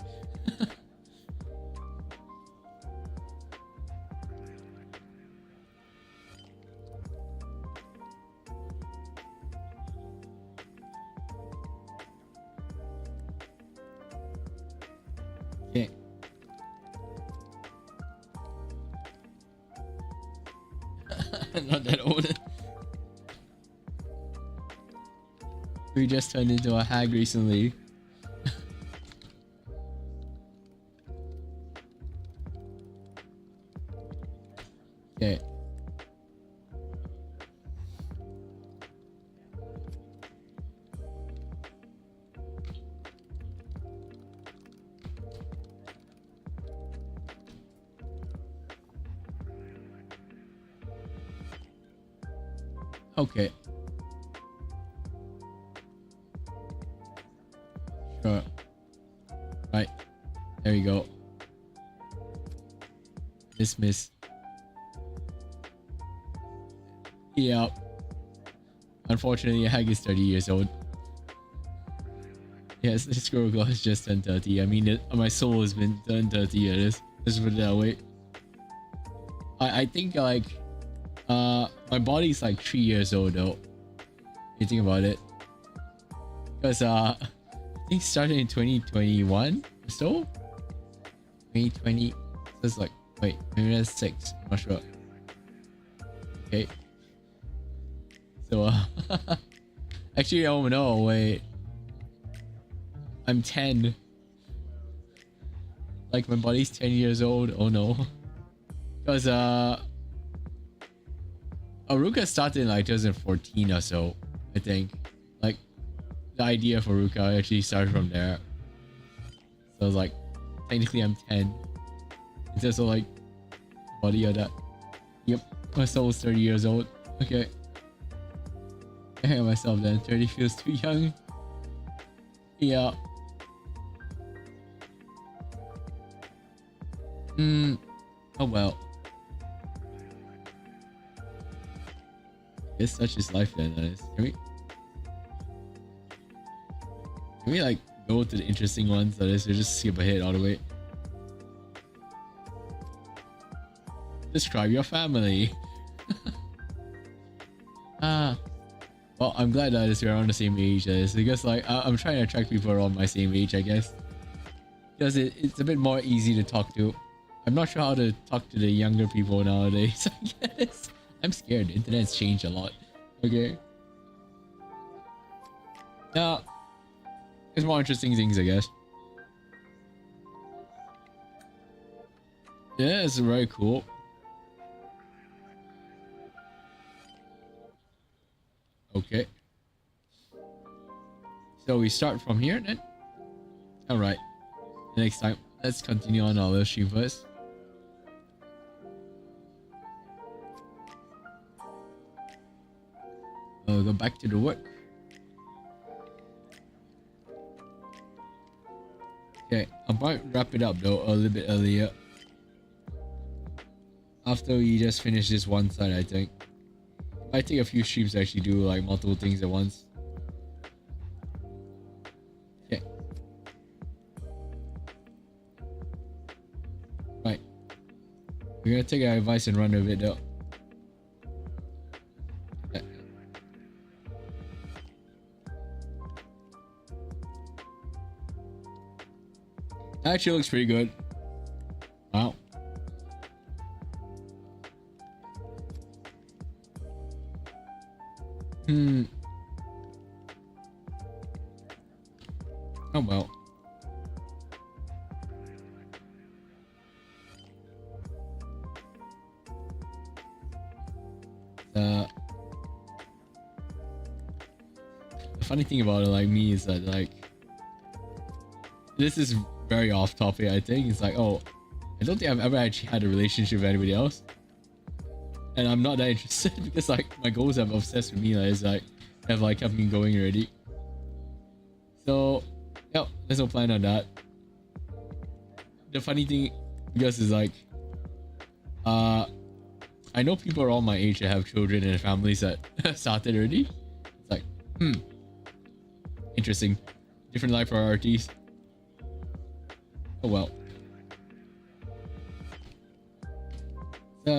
Okay. Not that old. We just turned into a hag recently. Okay. Okay. Sure. Right. There you go. Dismiss. Yeah. Unfortunately, a hag is 30 years old. Yes, this girl has just turned 30. I mean, my soul has been turned 30 years. Let's put it that way. I think like my body's like 3 years old though. You think about it. Because I think it started in 2021 or so. 2020. So it's like, wait, maybe that's 6. I'm not sure. Okay. So actually, oh no, wait. I'm 10. Like my body's 10 years old. Oh no. Because Ruka started in like 2014 or so, I think. Like the idea for Ruka actually started from there. So I was like, technically I'm 10. It's just like body of that. Yep, my soul's 30 years old. Okay. I hate myself then. 30 feels too young. Yeah. Oh well. Guess such is life then, that is. Can we like go to the interesting ones, that is, or just skip ahead all the way? Describe your family. Well, I'm glad that we're around the same age, that is, because like I'm trying to attract people around my same age, I guess. Because it's a bit more easy to talk to. I'm not sure how to talk to the younger people nowadays, I guess. I'm scared. The internet's changed a lot. Okay. Yeah. There's more interesting things, I guess. Yeah, it's very cool. Okay. So we start from here then? Alright. Next time, let's continue on our little stream first. Go back to the work. Okay, might wrap it up though a little bit earlier. After we just finish this one side, I think. I take a few streams to actually do like multiple things at once. Okay. Right. We're gonna take our advice and run with it though. That actually looks pretty good. Wow. Oh well. The funny thing about it, like me, is that like this is very off topic. I think it's like, oh, I don't think I've ever actually had a relationship with anybody else, and I'm not that interested because like my goals have obsessed with me. Like, it's like have like kept me going already. So, yep, there's no plan on that. The funny thing, because is like, I know people around my age that have children and families that started already. It's like, interesting, different life priorities. Oh well.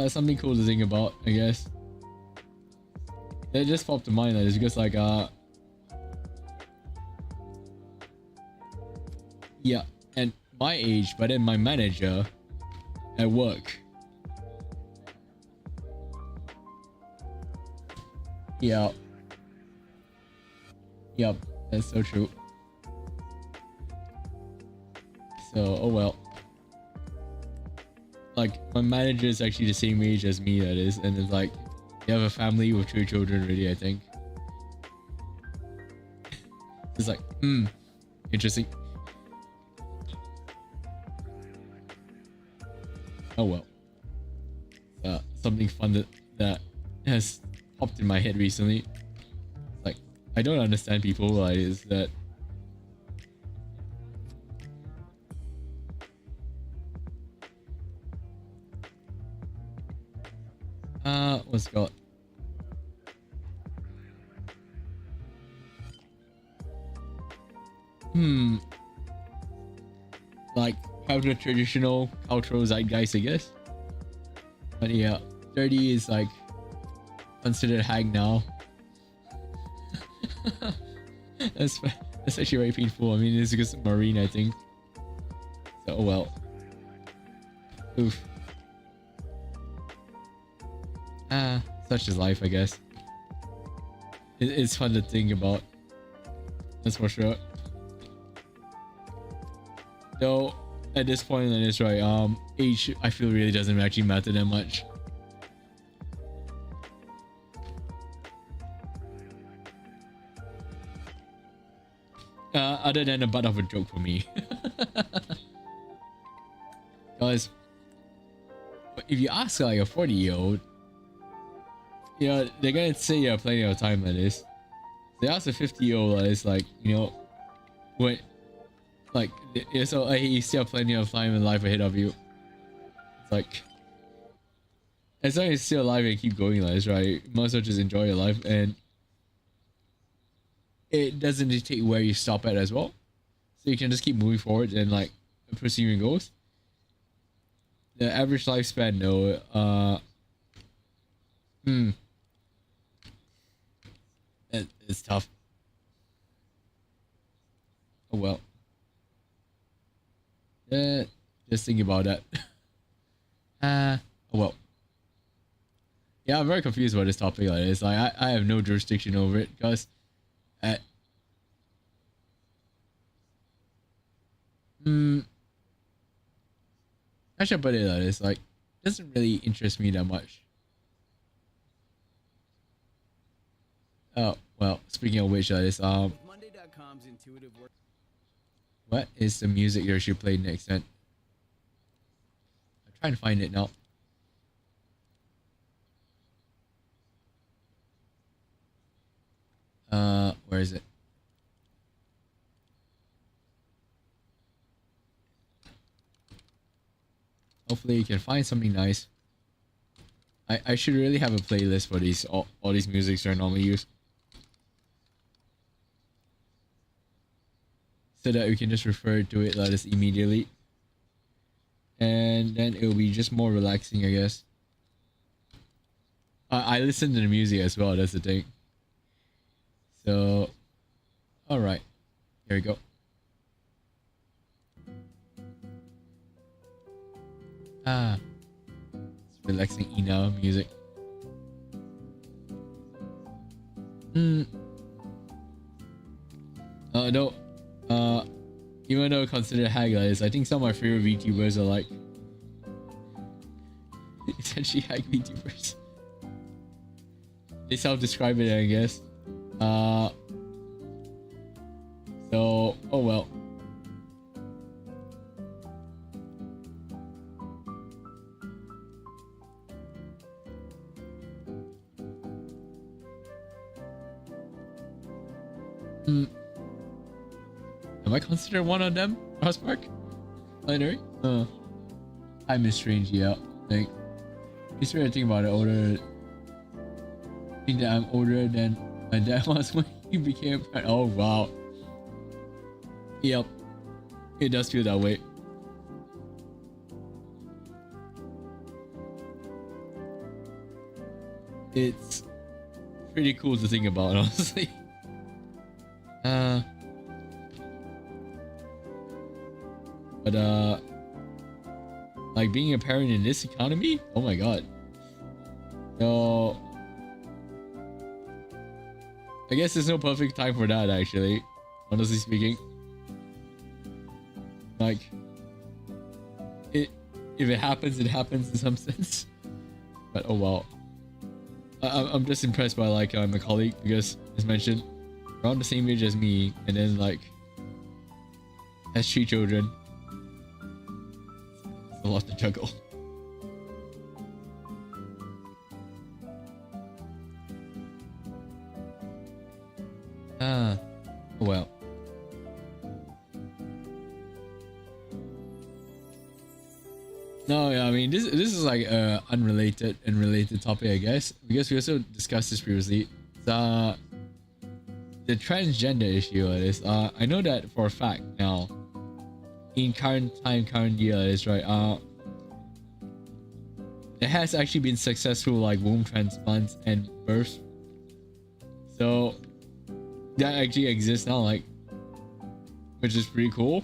Something cool to think about, I guess. It just popped to mind that it's because like yeah, and my age, but then my manager at work. Yeah. Yep, that's so true. So, oh well. Like, my manager is actually the same age as me, that is, and it's like, you have a family with 2 children already, I think. It's like, interesting. Oh well. Something fun that has popped in my head recently. Like, I don't understand people like is that what's it called? Like, have the traditional cultural zeitgeist, I guess. But yeah, 30 is like considered hang now. that's actually very painful. I mean, it's because of Marine, I think. So, oh well. Oof. Such is life, I guess. It's fun to think about. That's for sure. Though, at this point, that is right. Age, I feel, really doesn't actually matter that much. Other than a butt of a joke for me. Guys, if you ask like a 40-year-old, you know, they're gonna say you have plenty of time like this. They ask a 50-year-old, it's like, you know, what, like, so hey, you still have plenty of time in life ahead of you. It's like, as long as you're still alive and keep going like this, right? You might as well just enjoy your life, and it doesn't dictate where you stop at as well. So you can just keep moving forward and like pursue your goals. The average lifespan though, it's tough. Oh well. Just think about that. Oh well. Yeah, I'm very confused about this topic like this. Like, I have no jurisdiction over it because I should put it like this, like, it doesn't really interest me that much. Oh, well, speaking of which, like this, what is the music you should play next then? I'm trying to find it now. Where is it? Hopefully you can find something nice. I should really have a playlist for these all these musics I normally use, so that we can just refer to it like this immediately, and then it'll be just more relaxing, I guess. I listen to the music as well, that's the thing. So, alright, here we go. It's relaxing Ina music. No, even though considered hack guys, I think some of my favorite VTubers are like essentially hack VTubers. They self-describe it, I guess. So, oh well. Am I considered one of them? Crossmark? Binary? I'm strange, yeah. Like, it's weird to think about it. Older. I think that I'm older than my dad was when he became a parent. Oh wow. Yep. It does feel that way. It's pretty cool to think about, honestly. But like being a parent in this economy, oh my god. So I guess there's no perfect time for that, actually, honestly speaking. Like, if it happens, it happens in some sense. But oh well. I'm just impressed by like my colleague, because as mentioned, around the same age as me, and then like has 3 children. It's a lot to juggle. Oh well. No, yeah, I mean this is like unrelated and related topic, I guess, because we also discussed this previously. The transgender issue is I know that for a fact now, in current year is right, there has actually been successful like womb transplants and births, so that actually exists now, like, which is pretty cool.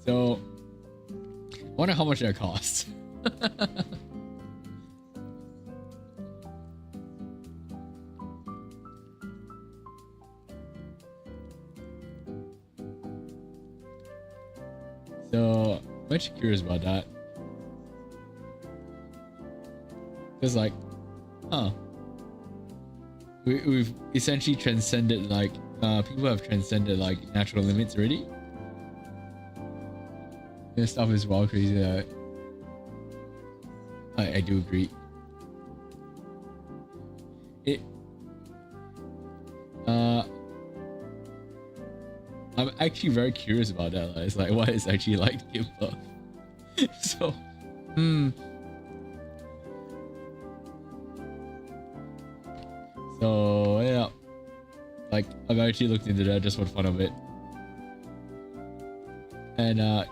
So wonder how much that costs. So I'm actually curious about that, because like, we've essentially transcended, like, people have transcended like natural limits already. This stuff is wild crazy. That I do agree. I'm actually very curious about that. Like, it's like what it's actually like to give birth. So, So yeah, like I've actually looked into that just for the fun of it, and I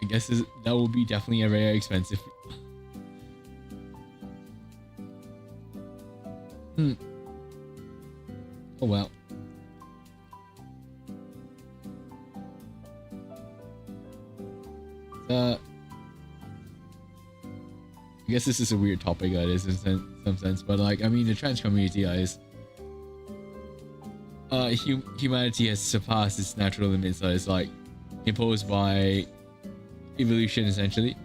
guess that will be definitely a very expensive. Oh well. I guess this is a weird topic, guys, in some sense, but like, I mean, the trans community, guys, humanity has surpassed its natural limits, so it's like imposed by evolution, essentially.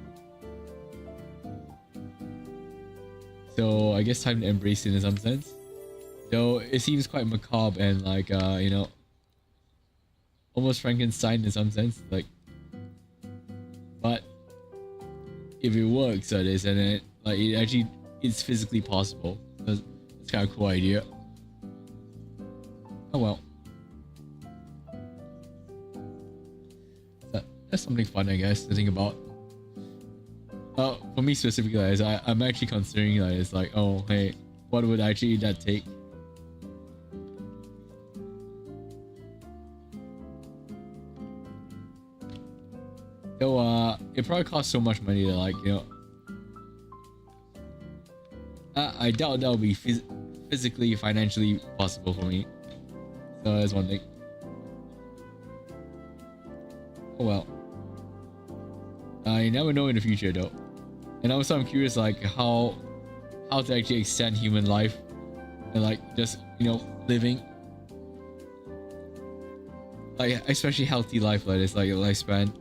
So I guess time to embrace it in some sense. Though it seems quite macabre and like, you know, almost Frankenstein in some sense, like. But if it works, that is, and it like it actually is physically possible. That's kind of a cool idea. Oh well. just something fun, I guess, to think about. For me specifically, I'm actually considering that it's like, oh, hey, what would actually that take? So, it probably costs so much money that, like, you know, I doubt that will be physically, financially possible for me. So that's one thing. Oh well. I never know in the future though. And also I'm curious like how to actually extend human life and like just, you know, living. Like especially healthy life like this, like a lifespan.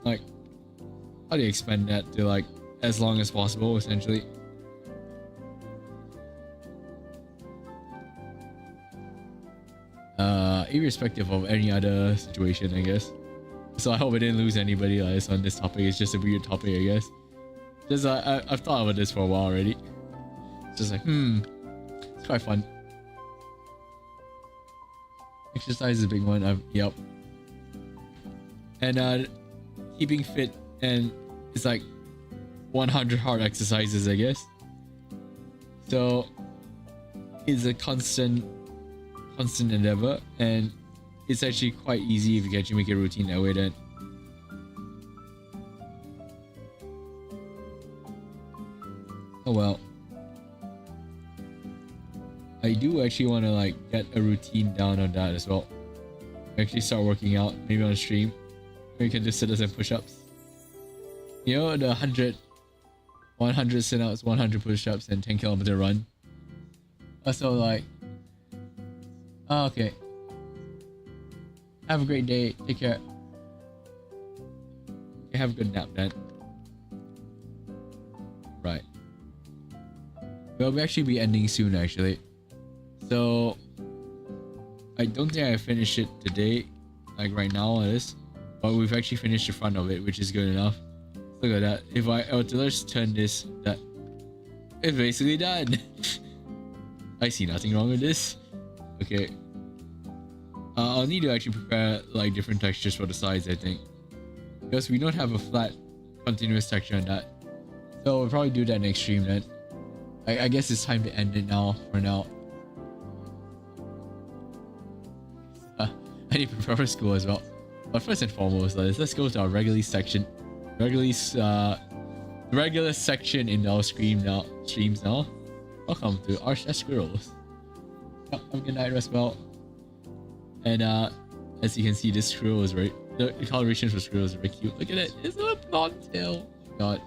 Like how do you expand that to like as long as possible essentially? Irrespective of any other situation, I guess. So I hope I didn't lose anybody like on this topic. It's just a weird topic, I guess. Just I've thought about this for a while already. It's just like, it's quite fun. Exercise is a big one. Yep. And keeping fit, and it's like 100 hard exercises, I guess. So it's a constant endeavor, and it's actually quite easy if you actually make a routine that way then. Oh well. I do actually want to like get a routine down on that as well. Actually start working out, maybe on stream. Or you can just sit us and push-ups. You know, the 100 sit-ups, 100 push-ups, and 10-kilometer run. Also like, oh, okay. Have a great day. Take care. Okay, have a good nap then. Right. We'll actually be ending soon actually. So I don't think I finished it today, like right now on this. But we've actually finished the front of it, which is good enough. Look at that. If I were to just turn this, that it's basically done. I see nothing wrong with this. Okay. I'll need to actually prepare like different textures for the sides, I think, because we don't have a flat continuous texture on that. So we'll probably do that next stream then. I guess it's time to end it now for now. I need to prepare for school as well. But first and foremost, let's go to our regular section. Regular section in our streams now. Welcome to RChat Squirrels. Have a good night as well. And as you can see, this squirrel is very, the coloration for squirrel is very cute. Look at it, it's a blonde tail. Oh god.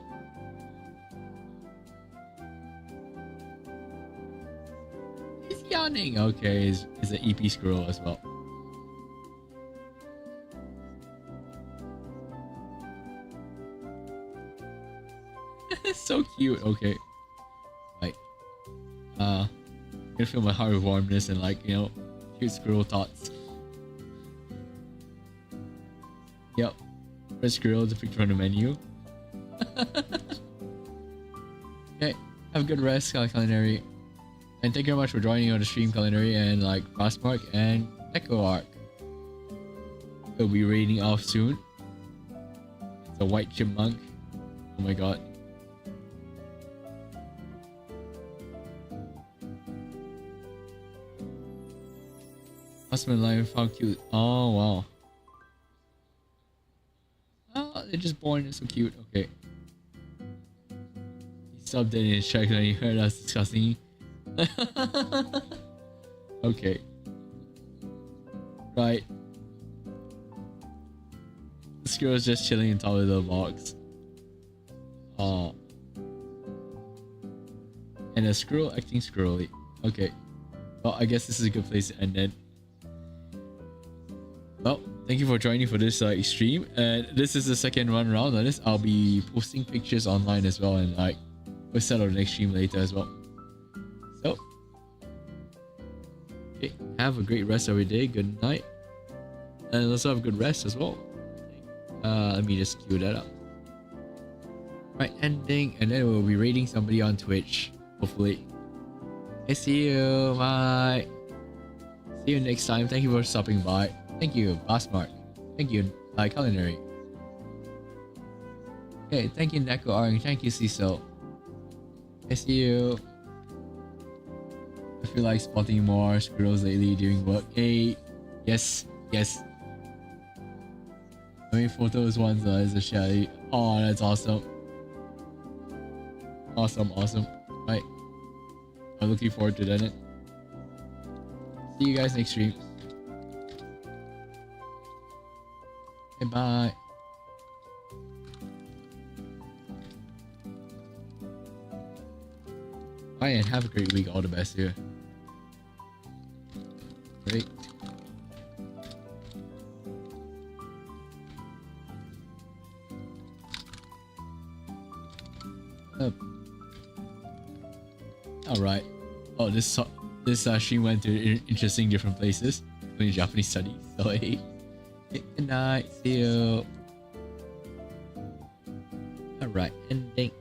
He's yawning. Okay, it's an EP squirrel as well. It's so cute. Okay. Like, I'm gonna fill my heart with warmness and like, you know, cute squirrel thoughts. Yep. First squirrel, the picture on the menu. Okay. Have a good rest, Culinary. And thank you very much for joining on the stream, Culinary, and like Fastmark and Echo Arc. We'll be raiding off soon. It's a white chipmunk. Oh my god. Husband life, how cute. Oh wow. Oh, they're just born, they're so cute. Okay. He subbed in his check and he heard us discussing. Okay. Right. The squirrel's just chilling in top of the box. Oh. And a squirrel acting squirrely. Okay. Well, I guess this is a good place to end it. Well, thank you for joining for this stream. And this is the second run round on this. I'll be posting pictures online as well, and like we'll set up the next stream later as well. So, okay, have a great rest of your day. Good night, and also have a good rest as well. Let me just cue that up. Right, ending, and then we'll be raiding somebody on Twitch. Hopefully. I see you. Bye. See you next time. Thank you for stopping by. Thank you, Bossmark. Thank you, culinary. Okay, thank you, Neko Orange. Thank you, Cecil. I see you. I feel like spotting more squirrels lately during work. Hey, yes, yes. How many photos once as a Shelly? Oh, that's awesome. Awesome, awesome. Right. I'm looking forward to that. See you guys next stream. Okay, bye. Bye and have a great week. All the best here. Great. All right. Oh, this she went to interesting different places doing Japanese studies. So hey, good night. See you. All right, ending.